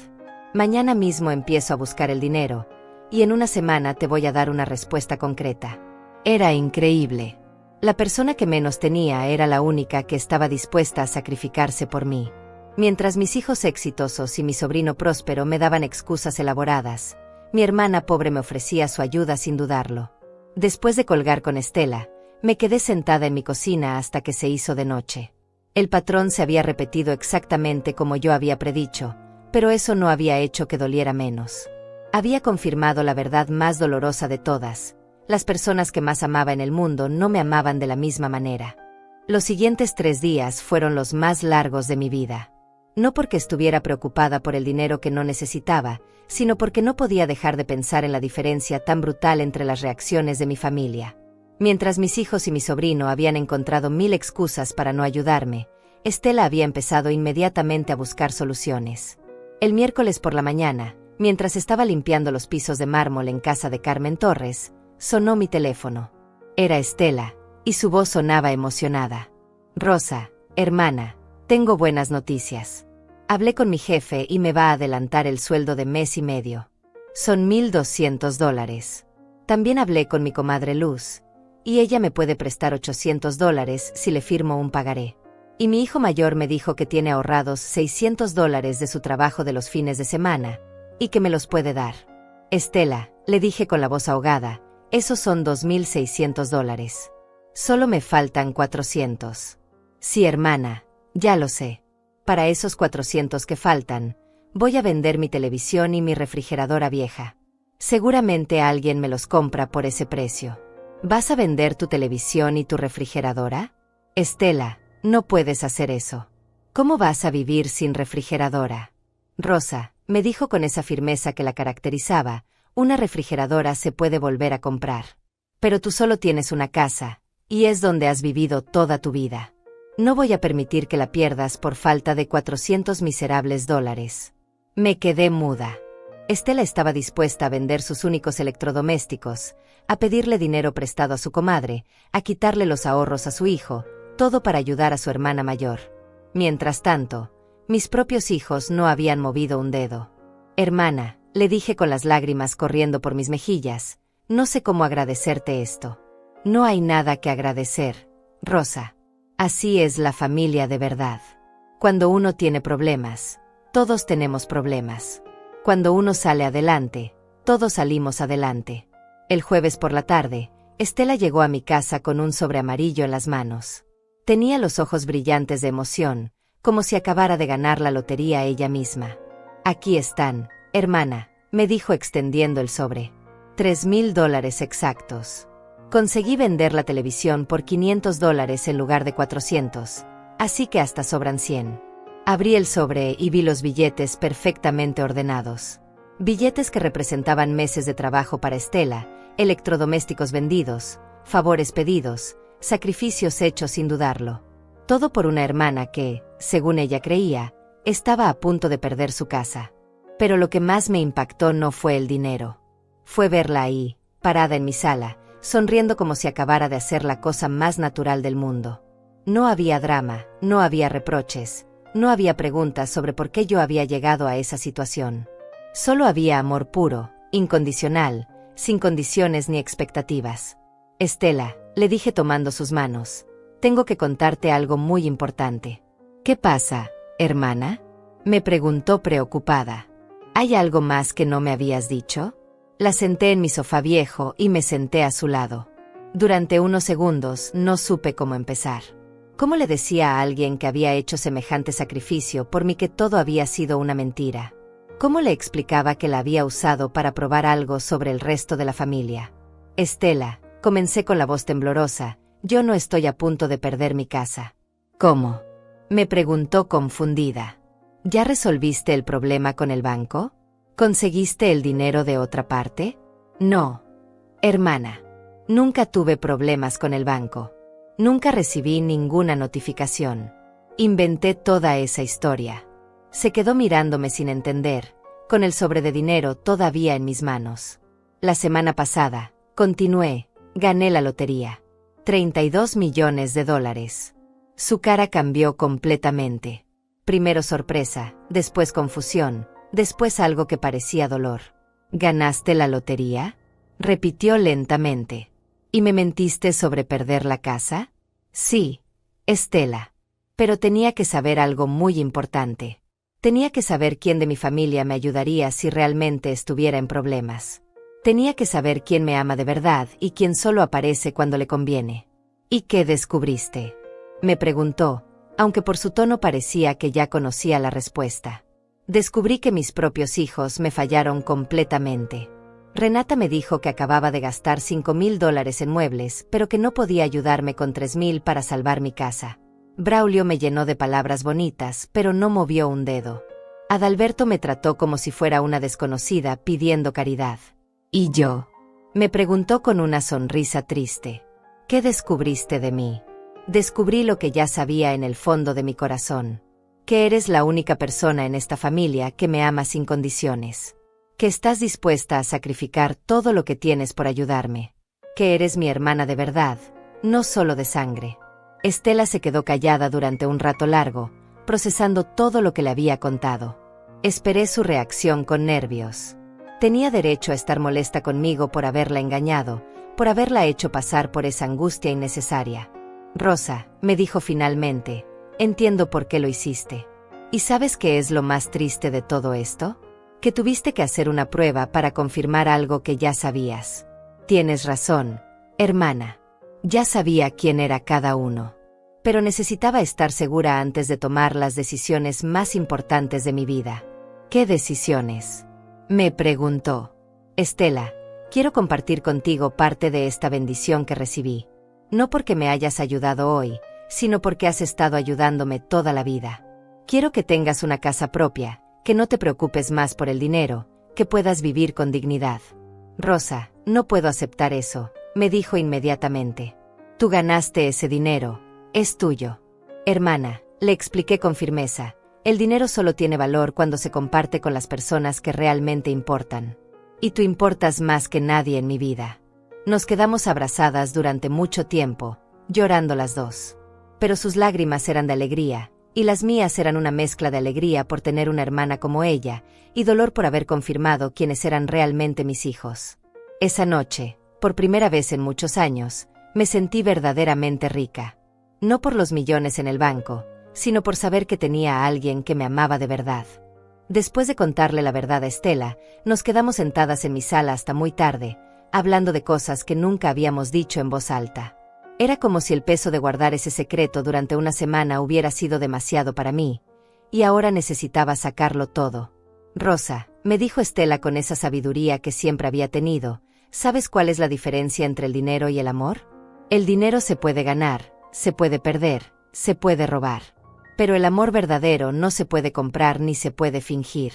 Mañana mismo empiezo a buscar el dinero, y en una semana te voy a dar una respuesta concreta. Era increíble. La persona que menos tenía era la única que estaba dispuesta a sacrificarse por mí. Mientras mis hijos exitosos y mi sobrino próspero me daban excusas elaboradas, mi hermana pobre me ofrecía su ayuda sin dudarlo. Después de colgar con Estela, me quedé sentada en mi cocina hasta que se hizo de noche. El patrón se había repetido exactamente como yo había predicho, pero eso no había hecho que doliera menos. Había confirmado la verdad más dolorosa de todas. Las personas que más amaba en el mundo no me amaban de la misma manera. Los siguientes 3 días fueron los más largos de mi vida. No porque estuviera preocupada por el dinero que no necesitaba, sino porque no podía dejar de pensar en la diferencia tan brutal entre las reacciones de mi familia. Mientras mis hijos y mi sobrino habían encontrado 1000 excusas para no ayudarme, Estela había empezado inmediatamente a buscar soluciones. El miércoles por la mañana, mientras estaba limpiando los pisos de mármol en casa de Carmen Torres, sonó mi teléfono. Era Estela, y su voz sonaba emocionada. Rosa, hermana, tengo buenas noticias. Hablé con mi jefe y me va a adelantar el sueldo de mes y medio. Son $1,200. También hablé con mi comadre Luz, y ella me puede prestar $800 si le firmo un pagaré. Y mi hijo mayor me dijo que tiene ahorrados $600 de su trabajo de los fines de semana, y que me los puede dar. Estela, le dije con la voz ahogada, esos son $2,600. Solo me faltan 400. Sí, hermana, ya lo sé. Para esos 400 que faltan, voy a vender mi televisión y mi refrigeradora vieja. Seguramente alguien me los compra por ese precio. ¿Vas a vender tu televisión y tu refrigeradora? Estela, no puedes hacer eso. ¿Cómo vas a vivir sin refrigeradora? Rosa, me dijo con esa firmeza que la caracterizaba, una refrigeradora se puede volver a comprar. Pero tú solo tienes una casa, y es donde has vivido toda tu vida. No voy a permitir que la pierdas por falta de 400 miserables dólares. Me quedé muda. Estela estaba dispuesta a vender sus únicos electrodomésticos, a pedirle dinero prestado a su comadre, a quitarle los ahorros a su hijo, todo para ayudar a su hermana mayor. Mientras tanto, mis propios hijos no habían movido un dedo. Hermana, le dije con las lágrimas corriendo por mis mejillas, no sé cómo agradecerte esto. No hay nada que agradecer, Rosa. Así es la familia de verdad. Cuando uno tiene problemas, todos tenemos problemas. Cuando uno sale adelante, todos salimos adelante. El jueves por la tarde, Estela llegó a mi casa con un sobre amarillo en las manos. Tenía los ojos brillantes de emoción, como si acabara de ganar la lotería ella misma. Aquí están, hermana, me dijo extendiendo el sobre. $3,000 exactos. Conseguí vender la televisión por $500 en lugar de 400, así que hasta sobran 100. Abrí el sobre y vi los billetes perfectamente ordenados. Billetes que representaban meses de trabajo para Estela, electrodomésticos vendidos, favores pedidos, sacrificios hechos sin dudarlo. Todo por una hermana que, según ella creía, estaba a punto de perder su casa. Pero lo que más me impactó no fue el dinero. Fue verla ahí, parada en mi sala, sonriendo como si acabara de hacer la cosa más natural del mundo. No había drama, no había reproches, no había preguntas sobre por qué yo había llegado a esa situación. Solo había amor puro, incondicional, sin condiciones ni expectativas. Estela, le dije tomando sus manos, tengo que contarte algo muy importante. ¿Qué pasa, hermana? Me preguntó preocupada. ¿Hay algo más que no me habías dicho? La senté en mi sofá viejo y me senté a su lado. Durante unos segundos no supe cómo empezar. ¿Cómo le decía a alguien que había hecho semejante sacrificio por mí que todo había sido una mentira? ¿Cómo le explicaba que la había usado para probar algo sobre el resto de la familia? Estela, comencé con la voz temblorosa, yo no estoy a punto de perder mi casa. ¿Cómo? Me preguntó confundida. ¿Ya resolviste el problema con el banco? ¿Conseguiste el dinero de otra parte? No. Hermana, nunca tuve problemas con el banco. Nunca recibí ninguna notificación. Inventé toda esa historia. Se quedó mirándome sin entender, con el sobre de dinero todavía en mis manos. La semana pasada, continué, gané la lotería. $32 millones. Su cara cambió completamente. Primero sorpresa, después confusión, después algo que parecía dolor. ¿Ganaste la lotería? Repitió lentamente. ¿Y me mentiste sobre perder la casa? Sí, Estela. Pero tenía que saber algo muy importante. Tenía que saber quién de mi familia me ayudaría si realmente estuviera en problemas. Tenía que saber quién me ama de verdad y quién solo aparece cuando le conviene. ¿Y qué descubriste? Me preguntó, aunque por su tono parecía que ya conocía la respuesta. Descubrí que mis propios hijos me fallaron completamente. Renata me dijo que acababa de gastar $5,000 en muebles, pero que no podía ayudarme con 3,000 para salvar mi casa. Braulio me llenó de palabras bonitas, pero no movió un dedo. Adalberto me trató como si fuera una desconocida pidiendo caridad. ¿Y yo? Me preguntó con una sonrisa triste. ¿Qué descubriste de mí? Descubrí lo que ya sabía en el fondo de mi corazón. Que eres la única persona en esta familia que me ama sin condiciones. Que estás dispuesta a sacrificar todo lo que tienes por ayudarme. Que eres mi hermana de verdad, no solo de sangre. Estela se quedó callada durante un rato largo, procesando todo lo que le había contado. Esperé su reacción con nervios. Tenía derecho a estar molesta conmigo por haberla engañado, por haberla hecho pasar por esa angustia innecesaria. Rosa, me dijo finalmente, entiendo por qué lo hiciste. ¿Y sabes qué es lo más triste de todo esto? Que tuviste que hacer una prueba para confirmar algo que ya sabías. Tienes razón, hermana. Ya sabía quién era cada uno. Pero necesitaba estar segura antes de tomar las decisiones más importantes de mi vida. ¿Qué decisiones? Me preguntó. Estela, quiero compartir contigo parte de esta bendición que recibí. No porque me hayas ayudado hoy, sino porque has estado ayudándome toda la vida. Quiero que tengas una casa propia, que no te preocupes más por el dinero, que puedas vivir con dignidad. Rosa, no puedo aceptar eso, me dijo inmediatamente. Tú ganaste ese dinero, es tuyo. Hermana, le expliqué con firmeza, el dinero solo tiene valor cuando se comparte con las personas que realmente importan. Y tú importas más que nadie en mi vida. Nos quedamos abrazadas durante mucho tiempo, llorando las dos. Pero sus lágrimas eran de alegría, y las mías eran una mezcla de alegría por tener una hermana como ella, y dolor por haber confirmado quiénes eran realmente mis hijos. Esa noche, por primera vez en muchos años, me sentí verdaderamente rica. No por los millones en el banco, sino por saber que tenía a alguien que me amaba de verdad. Después de contarle la verdad a Estela, nos quedamos sentadas en mi sala hasta muy tarde, hablando de cosas que nunca habíamos dicho en voz alta. Era como si el peso de guardar ese secreto durante una semana hubiera sido demasiado para mí, y ahora necesitaba sacarlo todo. Rosa, me dijo Estela con esa sabiduría que siempre había tenido, ¿sabes cuál es la diferencia entre el dinero y el amor? El dinero se puede ganar, se puede perder, se puede robar. Pero el amor verdadero no se puede comprar ni se puede fingir.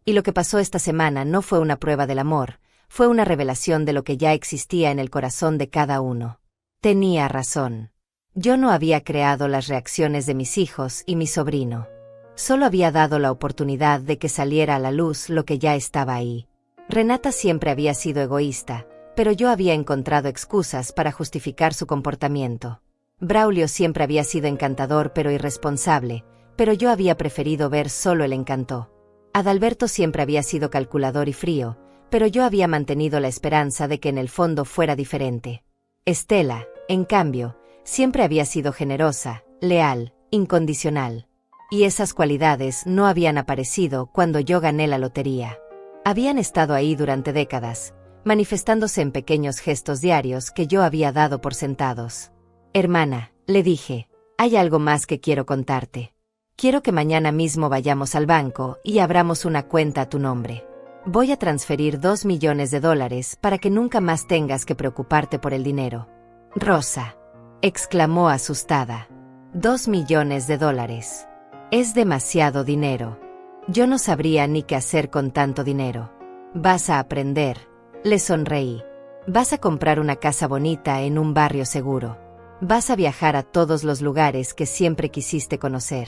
Y lo que pasó esta semana no fue una prueba del amor, fue una revelación de lo que ya existía en el corazón de cada uno. Tenía razón. Yo no había creado las reacciones de mis hijos y mi sobrino. Solo había dado la oportunidad de que saliera a la luz lo que ya estaba ahí. Renata siempre había sido egoísta, pero yo había encontrado excusas para justificar su comportamiento. Braulio siempre había sido encantador pero irresponsable, pero yo había preferido ver solo el encanto. Adalberto siempre había sido calculador y frío, pero yo había mantenido la esperanza de que en el fondo fuera diferente. Estela, en cambio, siempre había sido generosa, leal, incondicional. Y esas cualidades no habían aparecido cuando yo gané la lotería. Habían estado ahí durante décadas, manifestándose en pequeños gestos diarios que yo había dado por sentados. Hermana, le dije, hay algo más que quiero contarte. Quiero que mañana mismo vayamos al banco y abramos una cuenta a tu nombre. Voy a transferir $2 millones para que nunca más tengas que preocuparte por el dinero. Rosa, exclamó asustada. $2 millones. Es demasiado dinero. Yo no sabría ni qué hacer con tanto dinero. Vas a aprender, le sonreí. Vas a comprar una casa bonita en un barrio seguro. Vas a viajar a todos los lugares que siempre quisiste conocer.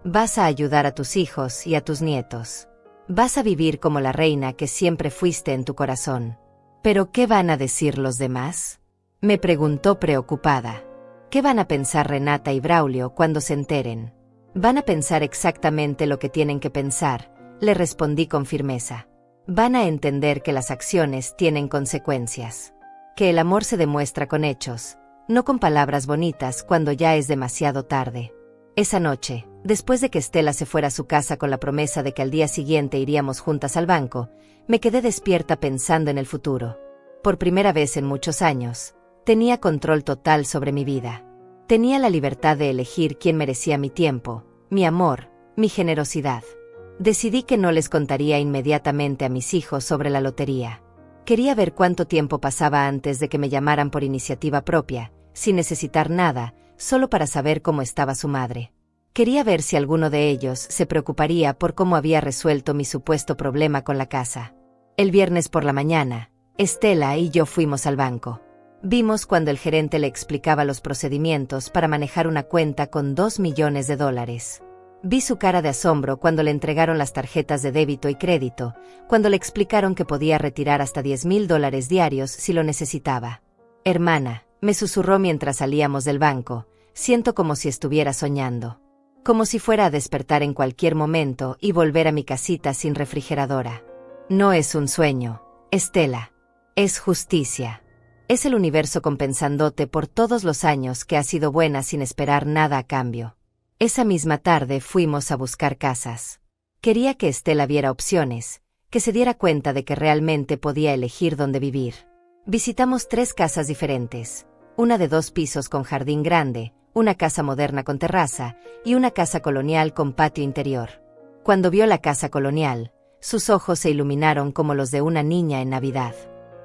Vas a ayudar a tus hijos y a tus nietos. Vas a vivir como la reina que siempre fuiste en tu corazón. ¿Pero qué van a decir los demás?, me preguntó preocupada. ¿Qué van a pensar Renata y Braulio cuando se enteren? Van a pensar exactamente lo que tienen que pensar, le respondí con firmeza. Van a entender que las acciones tienen consecuencias. Que el amor se demuestra con hechos, no con palabras bonitas cuando ya es demasiado tarde. Esa noche, después de que Estela se fuera a su casa con la promesa de que al día siguiente iríamos juntas al banco, me quedé despierta pensando en el futuro. Por primera vez en muchos años, tenía control total sobre mi vida. Tenía la libertad de elegir quién merecía mi tiempo, mi amor, mi generosidad. Decidí que no les contaría inmediatamente a mis hijos sobre la lotería. Quería ver cuánto tiempo pasaba antes de que me llamaran por iniciativa propia, sin necesitar nada, solo para saber cómo estaba su madre. Quería ver si alguno de ellos se preocuparía por cómo había resuelto mi supuesto problema con la casa. El viernes por la mañana, Estela y yo fuimos al banco. Vimos cuando el gerente le explicaba los procedimientos para manejar una cuenta con $2 millones. Vi su cara de asombro cuando le entregaron las tarjetas de débito y crédito, cuando le explicaron que podía retirar hasta $10,000 diarios si lo necesitaba. Hermana, me susurró mientras salíamos del banco, siento como si estuviera soñando. Como si fuera a despertar en cualquier momento y volver a mi casita sin refrigeradora. No es un sueño, Estela. Es justicia. Es el universo compensándote por todos los años que has sido buena sin esperar nada a cambio. Esa misma tarde fuimos a buscar casas. Quería que Estela viera opciones, que se diera cuenta de que realmente podía elegir dónde vivir. Visitamos 3 casas diferentes, una de 2 pisos con jardín grande, una casa moderna con terraza y una casa colonial con patio interior. Cuando vio la casa colonial, sus ojos se iluminaron como los de una niña en Navidad.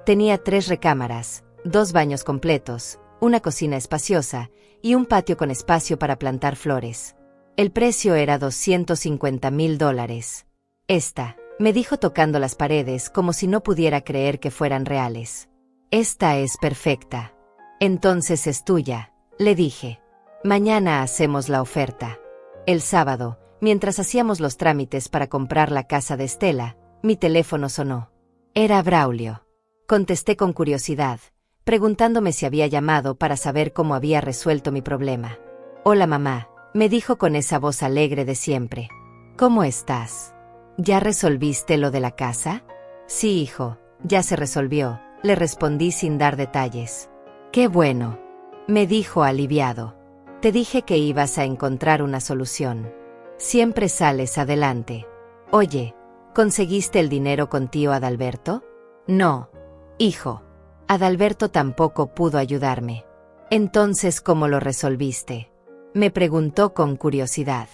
Tenía 3 recámaras, 2 baños completos, una cocina espaciosa y un patio con espacio para plantar flores. El precio era $250,000. Esta, me dijo tocando las paredes como si no pudiera creer que fueran reales. Esta es perfecta. Entonces es tuya, le dije. Mañana hacemos la oferta. El sábado, mientras hacíamos los trámites para comprar la casa de Estela, mi teléfono sonó. Era Braulio. Contesté con curiosidad, preguntándome si había llamado para saber cómo había resuelto mi problema. «Hola mamá», me dijo con esa voz alegre de siempre. «¿Cómo estás? ¿Ya resolviste lo de la casa?» «Sí, hijo, ya se resolvió», le respondí sin dar detalles. «Qué bueno», me dijo aliviado. «Te dije que ibas a encontrar una solución. Siempre sales adelante. Oye, ¿conseguiste el dinero con tío Adalberto?» «No, hijo. Adalberto tampoco pudo ayudarme». «Entonces, ¿cómo lo resolviste?», me preguntó con curiosidad.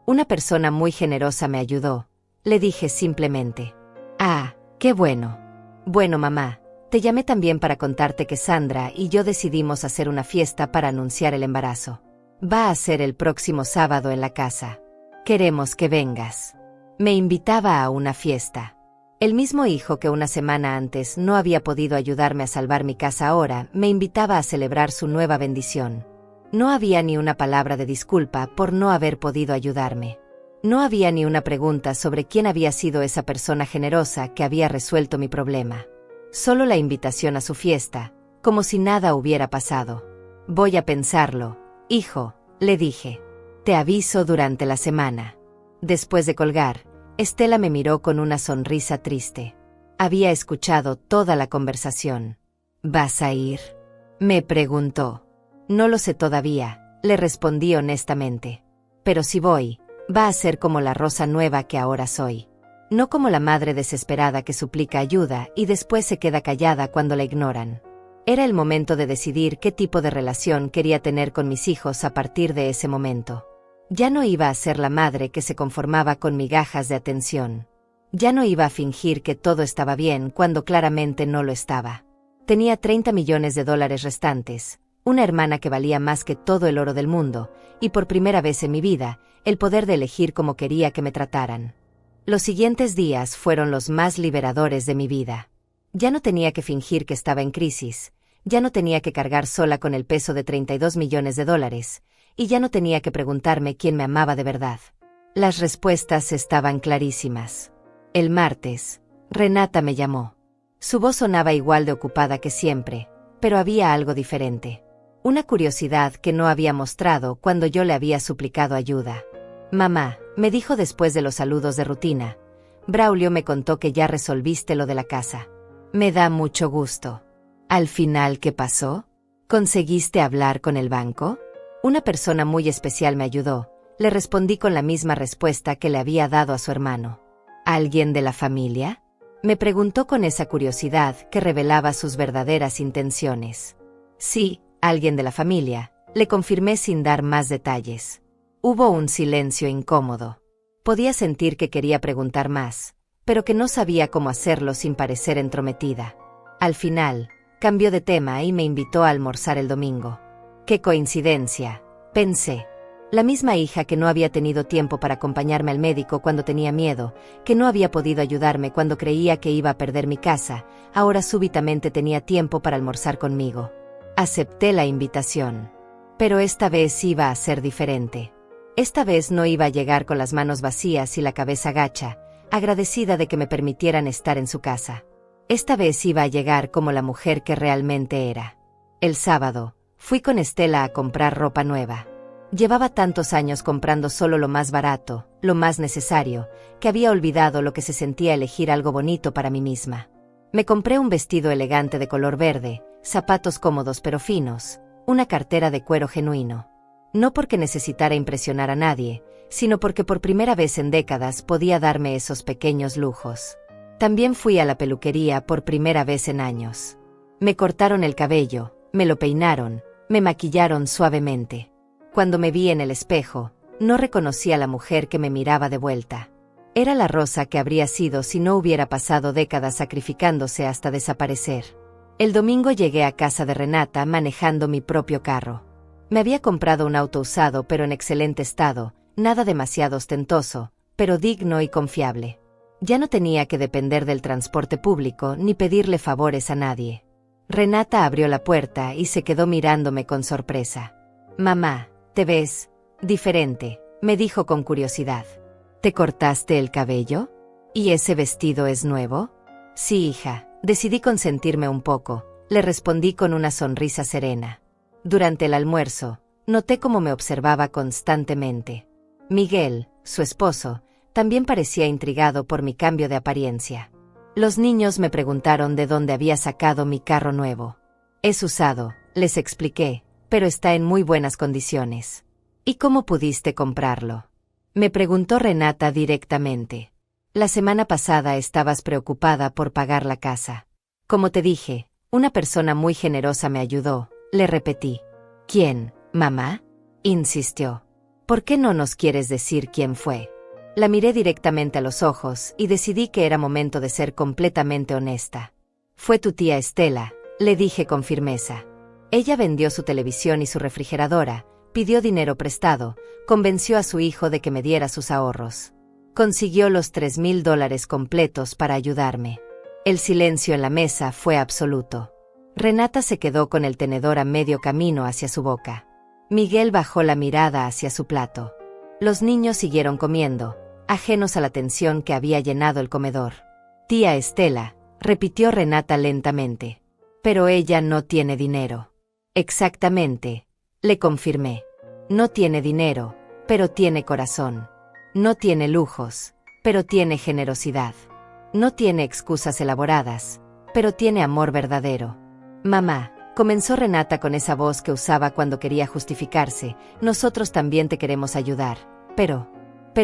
«Una persona muy generosa me ayudó», le dije simplemente. «Ah, qué bueno. Bueno, mamá, te llamé también para contarte que Sandra y yo decidimos hacer una fiesta para anunciar el embarazo. Va a ser el próximo sábado en la casa. Queremos que vengas». Me invitaba a una fiesta. El mismo hijo que una semana antes no había podido ayudarme a salvar mi casa ahora me invitaba a celebrar su nueva bendición. No había ni una palabra de disculpa por no haber podido ayudarme. No había ni una pregunta sobre quién había sido esa persona generosa que había resuelto mi problema. Solo la invitación a su fiesta, como si nada hubiera pasado. «Voy a pensarlo, hijo», le dije. «Te aviso durante la semana». Después de colgar, Estela me miró con una sonrisa triste. Había escuchado toda la conversación. «¿Vas a ir?», me preguntó. «No lo sé todavía», le respondí honestamente. «Pero si voy, va a ser como la Rosa nueva que ahora soy. No como la madre desesperada que suplica ayuda y después se queda callada cuando la ignoran». Era el momento de decidir qué tipo de relación quería tener con mis hijos a partir de ese momento. Ya no iba a ser la madre que se conformaba con migajas de atención. Ya no iba a fingir que todo estaba bien cuando claramente no lo estaba. Tenía $30 millones restantes, una hermana que valía más que todo el oro del mundo, y por primera vez en mi vida, el poder de elegir cómo quería que me trataran. Los siguientes días fueron los más liberadores de mi vida. Ya no tenía que fingir que estaba en crisis, ya no tenía que cargar sola con el peso de $32 millones, y ya no tenía que preguntarme quién me amaba de verdad. Las respuestas estaban clarísimas. El martes, Renata me llamó. Su voz sonaba igual de ocupada que siempre, pero había algo diferente. Una curiosidad que no había mostrado cuando yo le había suplicado ayuda. «Mamá», me dijo después de los saludos de rutina, «Braulio me contó que ya resolviste lo de la casa. Me da mucho gusto. ¿Al final qué pasó? ¿Conseguiste hablar con el banco?» «Una persona muy especial me ayudó», le respondí con la misma respuesta que le había dado a su hermano. «¿Alguien de la familia?», me preguntó con esa curiosidad que revelaba sus verdaderas intenciones. «Sí, alguien de la familia», le confirmé sin dar más detalles. Hubo un silencio incómodo. Podía sentir que quería preguntar más, pero que no sabía cómo hacerlo sin parecer entrometida. Al final, cambió de tema y me invitó a almorzar el domingo. «Qué coincidencia», pensé. La misma hija que no había tenido tiempo para acompañarme al médico cuando tenía miedo, que no había podido ayudarme cuando creía que iba a perder mi casa, ahora súbitamente tenía tiempo para almorzar conmigo. Acepté la invitación. Pero esta vez iba a ser diferente. Esta vez no iba a llegar con las manos vacías y la cabeza gacha, agradecida de que me permitieran estar en su casa. Esta vez iba a llegar como la mujer que realmente era. El sábado, fui con Estela a comprar ropa nueva. Llevaba tantos años comprando solo lo más barato, lo más necesario, que había olvidado lo que se sentía elegir algo bonito para mí misma. Me compré un vestido elegante de color verde, zapatos cómodos pero finos, una cartera de cuero genuino. No porque necesitara impresionar a nadie, sino porque por primera vez en décadas podía darme esos pequeños lujos. También fui a la peluquería por primera vez en años. Me cortaron el cabello, me lo peinaron, me maquillaron suavemente. Cuando me vi en el espejo, no reconocí a la mujer que me miraba de vuelta. Era la Rosa que habría sido si no hubiera pasado décadas sacrificándose hasta desaparecer. El domingo llegué a casa de Renata manejando mi propio carro. Me había comprado un auto usado pero en excelente estado, nada demasiado ostentoso, pero digno y confiable. Ya no tenía que depender del transporte público ni pedirle favores a nadie. Renata abrió la puerta y se quedó mirándome con sorpresa. «Mamá, te ves diferente», me dijo con curiosidad. «¿Te cortaste el cabello? ¿Y ese vestido es nuevo?» «Sí, hija», decidí consentirme un poco, Le respondí con una sonrisa serena. Durante el almuerzo, noté cómo me observaba constantemente. Miguel, su esposo, también parecía intrigado por mi cambio de apariencia. Los niños me preguntaron de dónde había sacado mi carro nuevo. Es usado, les expliqué, pero está en muy buenas condiciones. ¿Y cómo pudiste comprarlo? Me preguntó Renata directamente. La semana pasada estabas preocupada por pagar la casa. Como te dije, una persona muy generosa me ayudó, le repetí. ¿Quién, mamá? Insistió. ¿Por qué no nos quieres decir quién fue? La miré directamente a los ojos y decidí que era momento de ser completamente honesta. Fue tu tía Estela, le dije con firmeza. Ella vendió su televisión y su refrigeradora, pidió dinero prestado, convenció a su hijo de que me diera sus ahorros. Consiguió los $3,000 completos para ayudarme. El silencio en la mesa fue absoluto. Renata se quedó con el tenedor a medio camino hacia su boca. Miguel bajó la mirada hacia su plato. Los niños siguieron comiendo, ajenos a la tensión que había llenado el comedor. Tía Estela, repitió Renata lentamente. Pero ella no tiene dinero. Exactamente, le confirmé. No tiene dinero, pero tiene corazón. No tiene lujos, pero tiene generosidad. No tiene excusas elaboradas, pero tiene amor verdadero. Mamá, comenzó Renata con esa voz que usaba cuando quería justificarse, nosotros también te queremos ayudar, pero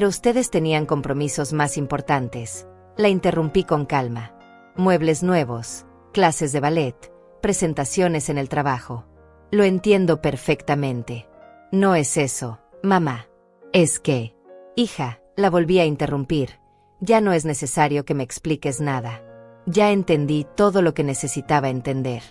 ustedes tenían compromisos más importantes. La interrumpí con calma. Muebles nuevos, clases de ballet, presentaciones en el trabajo. Lo entiendo perfectamente. No es eso, mamá. Es que... Hija, la volví a interrumpir. Ya no es necesario que me expliques nada. Ya entendí todo lo que necesitaba entender.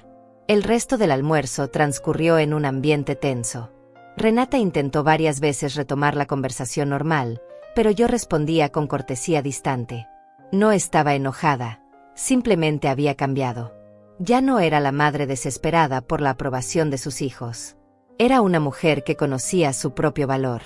El resto del almuerzo transcurrió en un ambiente tenso. Renata intentó varias veces retomar la conversación normal, pero yo respondía con cortesía distante. No estaba enojada, simplemente había cambiado. Ya no era la madre desesperada por la aprobación de sus hijos. Era una mujer que conocía su propio valor.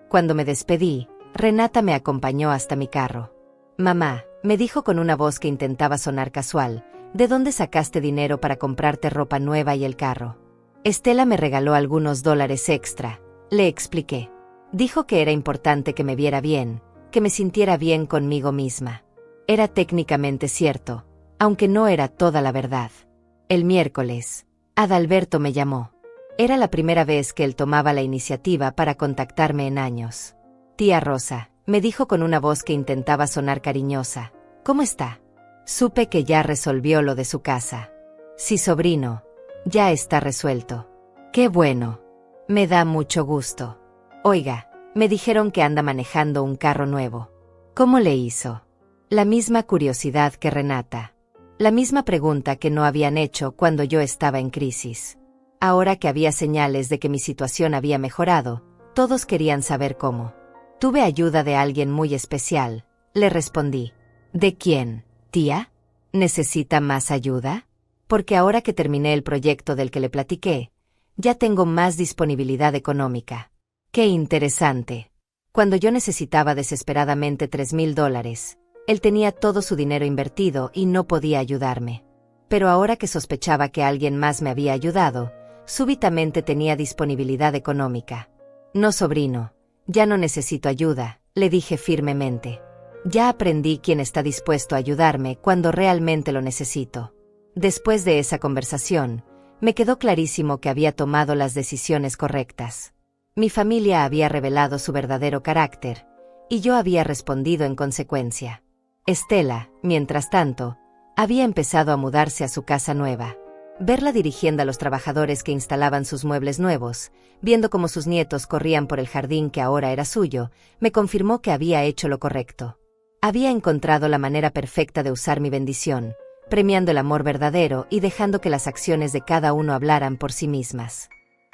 Cuando me despedí, Renata me acompañó hasta mi carro. Mamá, me dijo con una voz que intentaba sonar casual, ¿de dónde sacaste dinero para comprarte ropa nueva y el carro? Estela me regaló algunos dólares extra, le expliqué. Dijo que era importante que me viera bien, que me sintiera bien conmigo misma. Era técnicamente cierto, aunque no era toda la verdad. El miércoles, Adalberto me llamó. Era la primera vez que él tomaba la iniciativa para contactarme en años. Tía Rosa, me dijo con una voz que intentaba sonar cariñosa, ¿cómo está? Supe que ya resolvió lo de su casa. Sí, sobrino, ya está resuelto. ¡Qué bueno! Me da mucho gusto. Oiga, me dijeron que anda manejando un carro nuevo. ¿Cómo le hizo? La misma curiosidad que Renata. La misma pregunta que no habían hecho cuando yo estaba en crisis. Ahora que había señales de que mi situación había mejorado, todos querían saber cómo. Tuve ayuda de alguien muy especial, le respondí. ¿De quién, tía? ¿Necesita más ayuda? Porque ahora que terminé el proyecto del que le platiqué, ya tengo más disponibilidad económica. ¡Qué interesante! Cuando yo necesitaba desesperadamente $3,000, él tenía todo su dinero invertido y no podía ayudarme. Pero ahora que sospechaba que alguien más me había ayudado, súbitamente tenía disponibilidad económica. No, sobrino, ya no necesito ayuda, le dije firmemente. Ya aprendí quién está dispuesto a ayudarme cuando realmente lo necesito. Después de esa conversación, me quedó clarísimo que había tomado las decisiones correctas. Mi familia había revelado su verdadero carácter, y yo había respondido en consecuencia. Estela, mientras tanto, había empezado a mudarse a su casa nueva. Verla dirigiendo a los trabajadores que instalaban sus muebles nuevos, viendo cómo sus nietos corrían por el jardín que ahora era suyo, me confirmó que había hecho lo correcto. Había encontrado la manera perfecta de usar mi bendición, premiando el amor verdadero y dejando que las acciones de cada uno hablaran por sí mismas.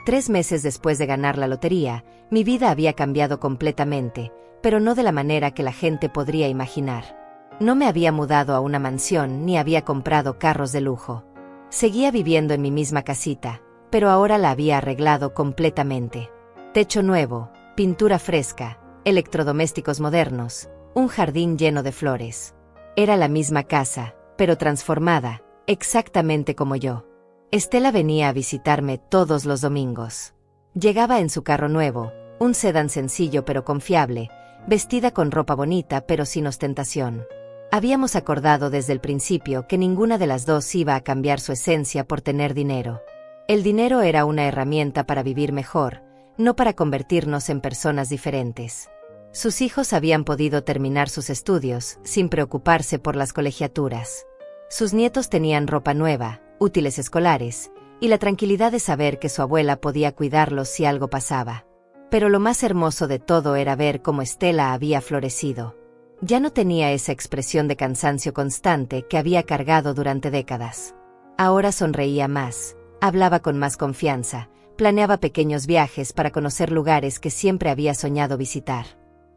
3 meses después de ganar la lotería, mi vida había cambiado completamente, pero no de la manera que la gente podría imaginar. No me había mudado a una mansión ni había comprado carros de lujo. Seguía viviendo en mi misma casita, pero ahora la había arreglado completamente. Techo nuevo, pintura fresca, electrodomésticos modernos, un jardín lleno de flores. Era la misma casa, pero transformada, exactamente como yo. Estela venía a visitarme todos los domingos. Llegaba en su carro nuevo, un sedán sencillo pero confiable, vestida con ropa bonita pero sin ostentación. Habíamos acordado desde el principio que ninguna de las dos iba a cambiar su esencia por tener dinero. El dinero era una herramienta para vivir mejor, no para convertirnos en personas diferentes. Sus hijos habían podido terminar sus estudios sin preocuparse por las colegiaturas. Sus nietos tenían ropa nueva, útiles escolares, y la tranquilidad de saber que su abuela podía cuidarlos si algo pasaba. Pero lo más hermoso de todo era ver cómo Estela había florecido. Ya no tenía esa expresión de cansancio constante que había cargado durante décadas. Ahora sonreía más, hablaba con más confianza, planeaba pequeños viajes para conocer lugares que siempre había soñado visitar.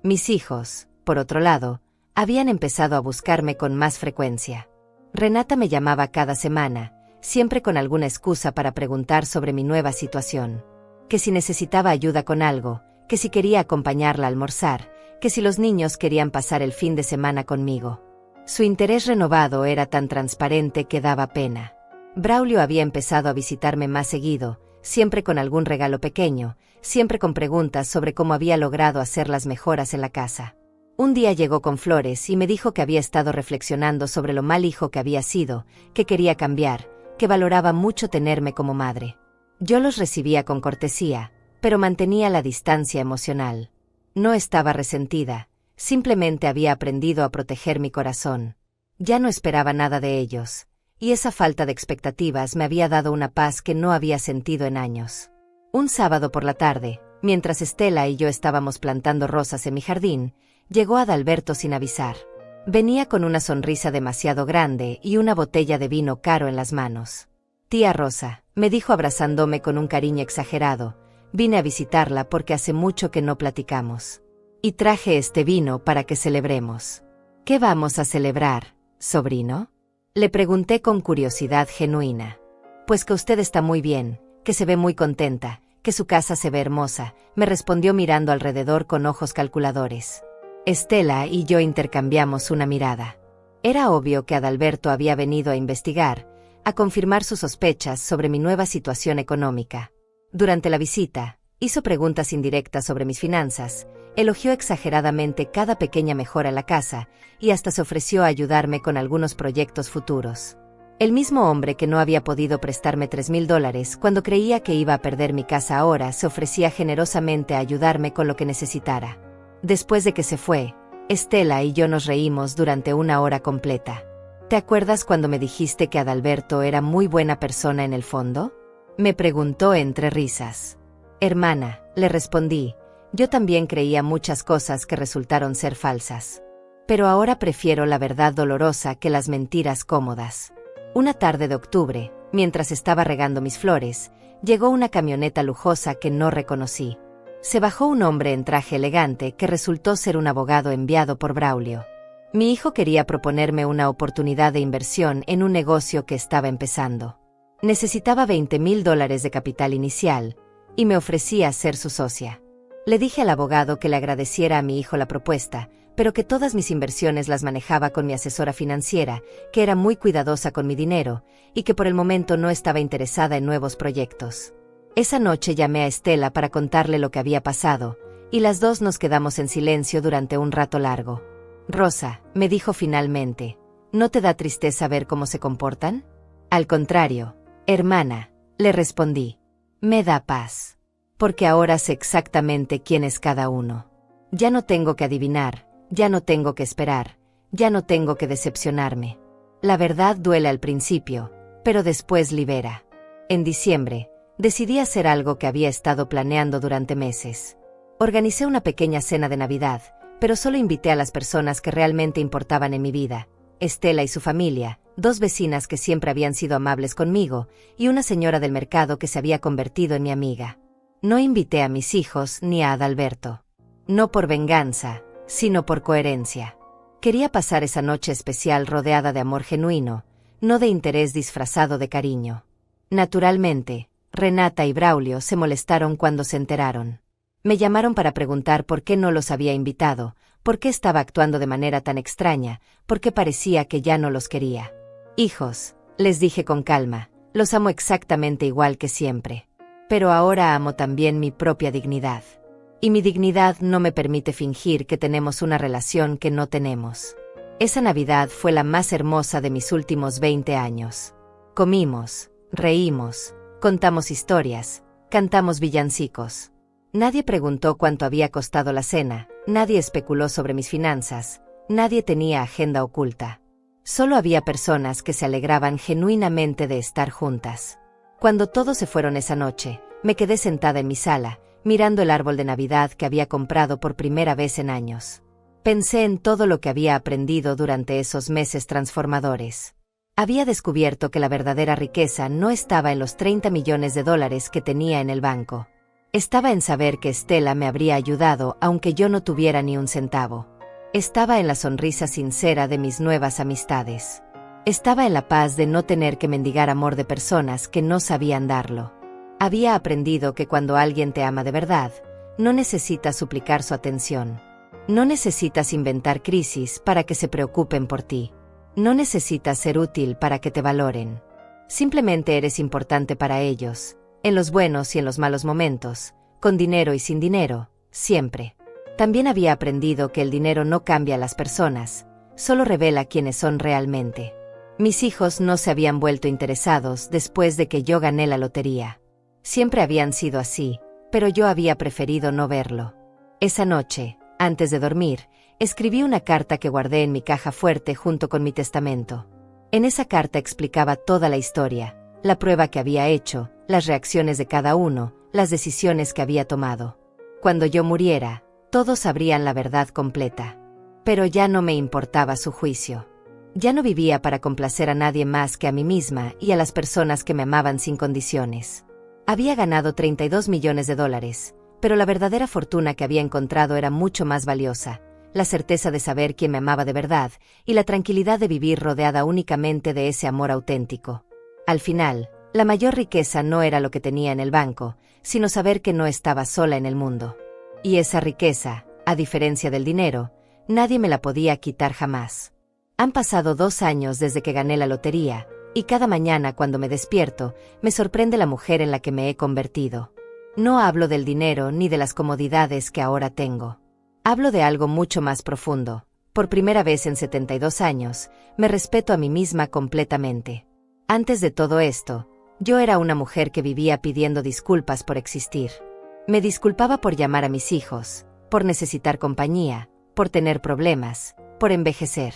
Mis hijos, por otro lado, habían empezado a buscarme con más frecuencia. Renata me llamaba cada semana, siempre con alguna excusa para preguntar sobre mi nueva situación. Que si necesitaba ayuda con algo, que si quería acompañarla a almorzar, que si los niños querían pasar el fin de semana conmigo. Su interés renovado era tan transparente que daba pena. Braulio había empezado a visitarme más seguido, siempre con algún regalo pequeño, siempre con preguntas sobre cómo había logrado hacer las mejoras en la casa. Un día llegó con flores y me dijo que había estado reflexionando sobre lo mal hijo que había sido, que quería cambiar, que valoraba mucho tenerme como madre. Yo los recibía con cortesía, pero mantenía la distancia emocional. No estaba resentida, simplemente había aprendido a proteger mi corazón. Ya no esperaba nada de ellos, y esa falta de expectativas me había dado una paz que no había sentido en años. Un sábado por la tarde, mientras Estela y yo estábamos plantando rosas en mi jardín, llegó Adalberto sin avisar. Venía con una sonrisa demasiado grande y una botella de vino caro en las manos. «Tía Rosa», me dijo abrazándome con un cariño exagerado, «vine a visitarla porque hace mucho que no platicamos. Y traje este vino para que celebremos». «¿Qué vamos a celebrar, sobrino?», le pregunté con curiosidad genuina. «Pues que usted está muy bien, que se ve muy contenta, que su casa se ve hermosa», me respondió mirando alrededor con ojos calculadores. Estela y yo intercambiamos una mirada. Era obvio que Adalberto había venido a investigar, a confirmar sus sospechas sobre mi nueva situación económica. Durante la visita, hizo preguntas indirectas sobre mis finanzas, elogió exageradamente cada pequeña mejora en la casa y hasta se ofreció a ayudarme con algunos proyectos futuros. El mismo hombre que no había podido prestarme $3,000 cuando creía que iba a perder mi casa ahora se ofrecía generosamente a ayudarme con lo que necesitara. Después de que se fue, Estela y yo nos reímos durante una hora completa. ¿Te acuerdas cuando me dijiste que Adalberto era muy buena persona en el fondo?, me preguntó entre risas. Hermana, le respondí, yo también creía muchas cosas que resultaron ser falsas. Pero ahora prefiero la verdad dolorosa que las mentiras cómodas. Una tarde de octubre, mientras estaba regando mis flores, llegó una camioneta lujosa que no reconocí. Se bajó un hombre en traje elegante que resultó ser un abogado enviado por Braulio. Mi hijo quería proponerme una oportunidad de inversión en un negocio que estaba empezando. Necesitaba $20,000 de capital inicial, y me ofrecía ser su socia. Le dije al abogado que le agradeciera a mi hijo la propuesta, pero que todas mis inversiones las manejaba con mi asesora financiera, que era muy cuidadosa con mi dinero, y que por el momento no estaba interesada en nuevos proyectos. Esa noche llamé a Estela para contarle lo que había pasado, y las dos nos quedamos en silencio durante un rato largo. Rosa, me dijo finalmente, ¿no te da tristeza ver cómo se comportan? Al contrario, hermana, le respondí. Me da paz. Porque ahora sé exactamente quién es cada uno. Ya no tengo que adivinar, ya no tengo que esperar, ya no tengo que decepcionarme. La verdad duele al principio, pero después libera. En diciembre, decidí hacer algo que había estado planeando durante meses. Organicé una pequeña cena de Navidad, pero solo invité a las personas que realmente importaban en mi vida: Estela y su familia, 2 vecinas que siempre habían sido amables conmigo, y una señora del mercado que se había convertido en mi amiga. No invité a mis hijos ni a Adalberto. No por venganza, sino por coherencia. Quería pasar esa noche especial rodeada de amor genuino, no de interés disfrazado de cariño. Naturalmente, Renata y Braulio se molestaron cuando se enteraron. Me llamaron para preguntar por qué no los había invitado, por qué estaba actuando de manera tan extraña, por qué parecía que ya no los quería. Hijos, les dije con calma, Los amo exactamente igual que siempre. Pero ahora amo también mi propia dignidad. Y mi dignidad no me permite fingir que tenemos una relación que no tenemos. Esa Navidad fue la más hermosa de mis últimos 20 años. Comimos, reímos, contamos historias, cantamos villancicos. Nadie preguntó cuánto había costado la cena, nadie especuló sobre mis finanzas, nadie tenía agenda oculta. Solo había personas que se alegraban genuinamente de estar juntas. Cuando todos se fueron esa noche, me quedé sentada en mi sala, mirando el árbol de Navidad que había comprado por primera vez en años. Pensé en todo lo que había aprendido durante esos meses transformadores. Había descubierto que la verdadera riqueza no estaba en los 30 millones de dólares que tenía en el banco. Estaba en saber que Stella me habría ayudado aunque yo no tuviera ni un centavo. Estaba en la sonrisa sincera de mis nuevas amistades. Estaba en la paz de no tener que mendigar amor de personas que no sabían darlo. Había aprendido que cuando alguien te ama de verdad, no necesitas suplicar su atención. No necesitas inventar crisis para que se preocupen por ti. No necesitas ser útil para que te valoren. Simplemente eres importante para ellos, en los buenos y en los malos momentos, con dinero y sin dinero, siempre. También había aprendido que el dinero no cambia a las personas, solo revela quiénes son realmente. Mis hijos no se habían vuelto interesados después de que yo gané la lotería. Siempre habían sido así, pero yo había preferido no verlo. Esa noche, antes de dormir, escribí una carta que guardé en mi caja fuerte junto con mi testamento. En esa carta explicaba toda la historia, la prueba que había hecho, las reacciones de cada uno, las decisiones que había tomado. Cuando yo muriera, todos sabrían la verdad completa. Pero ya no me importaba su juicio. Ya no vivía para complacer a nadie más que a mí misma y a las personas que me amaban sin condiciones. Había ganado 32 millones de dólares, pero la verdadera fortuna que había encontrado era mucho más valiosa, la certeza de saber quién me amaba de verdad y la tranquilidad de vivir rodeada únicamente de ese amor auténtico. Al final, la mayor riqueza no era lo que tenía en el banco, sino saber que no estaba sola en el mundo. Y esa riqueza, a diferencia del dinero, nadie me la podía quitar jamás. Han pasado 2 años desde que gané la lotería, y cada mañana cuando me despierto, me sorprende la mujer en la que me he convertido. No hablo del dinero ni de las comodidades que ahora tengo. Hablo de algo mucho más profundo. Por primera vez en 72 años, me respeto a mí misma completamente. Antes de todo esto, yo era una mujer que vivía pidiendo disculpas por existir. Me disculpaba por llamar a mis hijos, por necesitar compañía, por tener problemas, por envejecer.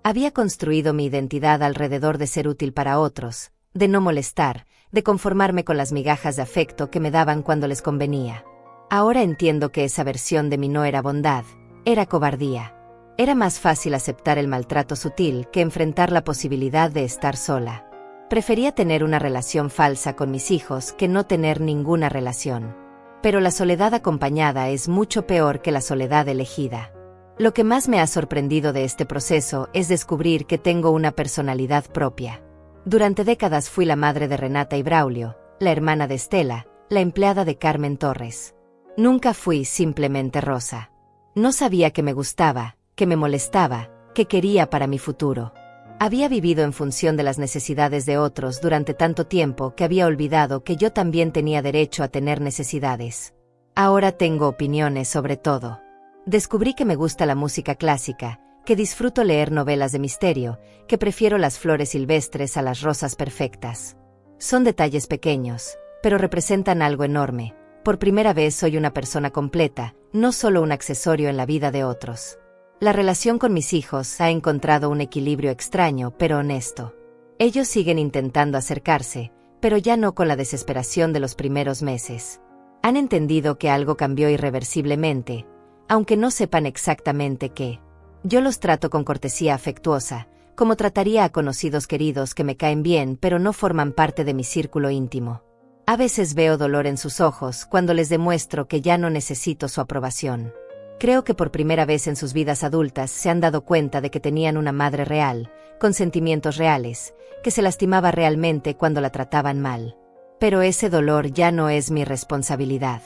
Había construido mi identidad alrededor de ser útil para otros, de no molestar, de conformarme con las migajas de afecto que me daban cuando les convenía. Ahora entiendo que esa versión de mí no era bondad, era cobardía. Era más fácil aceptar el maltrato sutil que enfrentar la posibilidad de estar sola. Prefería tener una relación falsa con mis hijos que no tener ninguna relación. Pero la soledad acompañada es mucho peor que la soledad elegida. Lo que más me ha sorprendido de este proceso es descubrir que tengo una personalidad propia. Durante décadas fui la madre de Renata y Braulio, la hermana de Stella, la empleada de Carmen Torres. Nunca fui simplemente Rosa. No sabía que me gustaba, que me molestaba, que quería para mi futuro. Había vivido en función de las necesidades de otros durante tanto tiempo que había olvidado que yo también tenía derecho a tener necesidades. Ahora tengo opiniones sobre todo. Descubrí que me gusta la música clásica, que disfruto leer novelas de misterio, que prefiero las flores silvestres a las rosas perfectas. Son detalles pequeños, pero representan algo enorme. Por primera vez soy una persona completa, no solo un accesorio en la vida de otros. La relación con mis hijos ha encontrado un equilibrio extraño pero honesto. Ellos siguen intentando acercarse, pero ya no con la desesperación de los primeros meses. Han entendido que algo cambió irreversiblemente, aunque no sepan exactamente qué. Yo los trato con cortesía afectuosa, como trataría a conocidos queridos que me caen bien pero no forman parte de mi círculo íntimo. A veces veo dolor en sus ojos cuando les demuestro que ya no necesito su aprobación. Creo que por primera vez en sus vidas adultas se han dado cuenta de que tenían una madre real, con sentimientos reales, que se lastimaba realmente cuando la trataban mal. Pero ese dolor ya no es mi responsabilidad.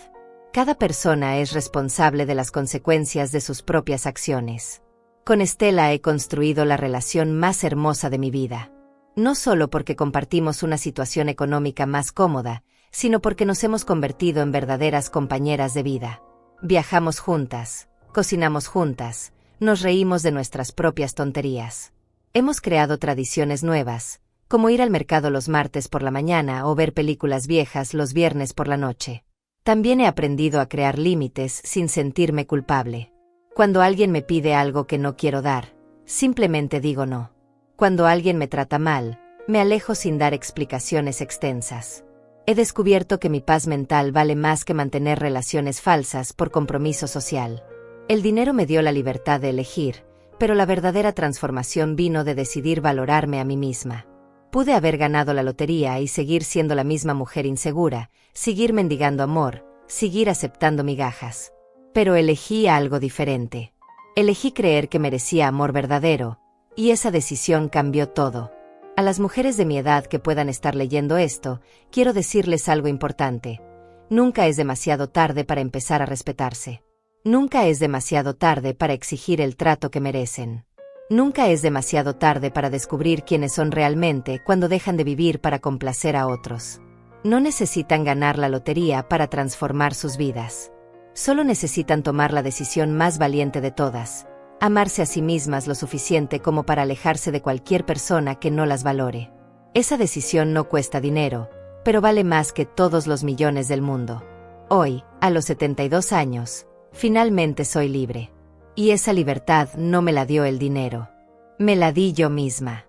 Cada persona es responsable de las consecuencias de sus propias acciones. Con Stella he construido la relación más hermosa de mi vida. No solo porque compartimos una situación económica más cómoda, sino porque nos hemos convertido en verdaderas compañeras de vida. Viajamos juntas, cocinamos juntas, nos reímos de nuestras propias tonterías. Hemos creado tradiciones nuevas, como ir al mercado los martes por la mañana o ver películas viejas los viernes por la noche. También he aprendido a crear límites sin sentirme culpable. Cuando alguien me pide algo que no quiero dar, simplemente digo no. Cuando alguien me trata mal, me alejo sin dar explicaciones extensas. He descubierto que mi paz mental vale más que mantener relaciones falsas por compromiso social. El dinero me dio la libertad de elegir, pero la verdadera transformación vino de decidir valorarme a mí misma. Pude haber ganado la lotería y seguir siendo la misma mujer insegura, seguir mendigando amor, seguir aceptando migajas. Pero elegí algo diferente. Elegí creer que merecía amor verdadero, y esa decisión cambió todo. A las mujeres de mi edad que puedan estar leyendo esto, quiero decirles algo importante. Nunca es demasiado tarde para empezar a respetarse. Nunca es demasiado tarde para exigir el trato que merecen. Nunca es demasiado tarde para descubrir quiénes son realmente cuando dejan de vivir para complacer a otros. No necesitan ganar la lotería para transformar sus vidas. Solo necesitan tomar la decisión más valiente de todas: amarse a sí mismas lo suficiente como para alejarse de cualquier persona que no las valore. Esa decisión no cuesta dinero, pero vale más que todos los millones del mundo. Hoy, a los 72 años, finalmente soy libre. Y esa libertad no me la dio el dinero. Me la di yo misma.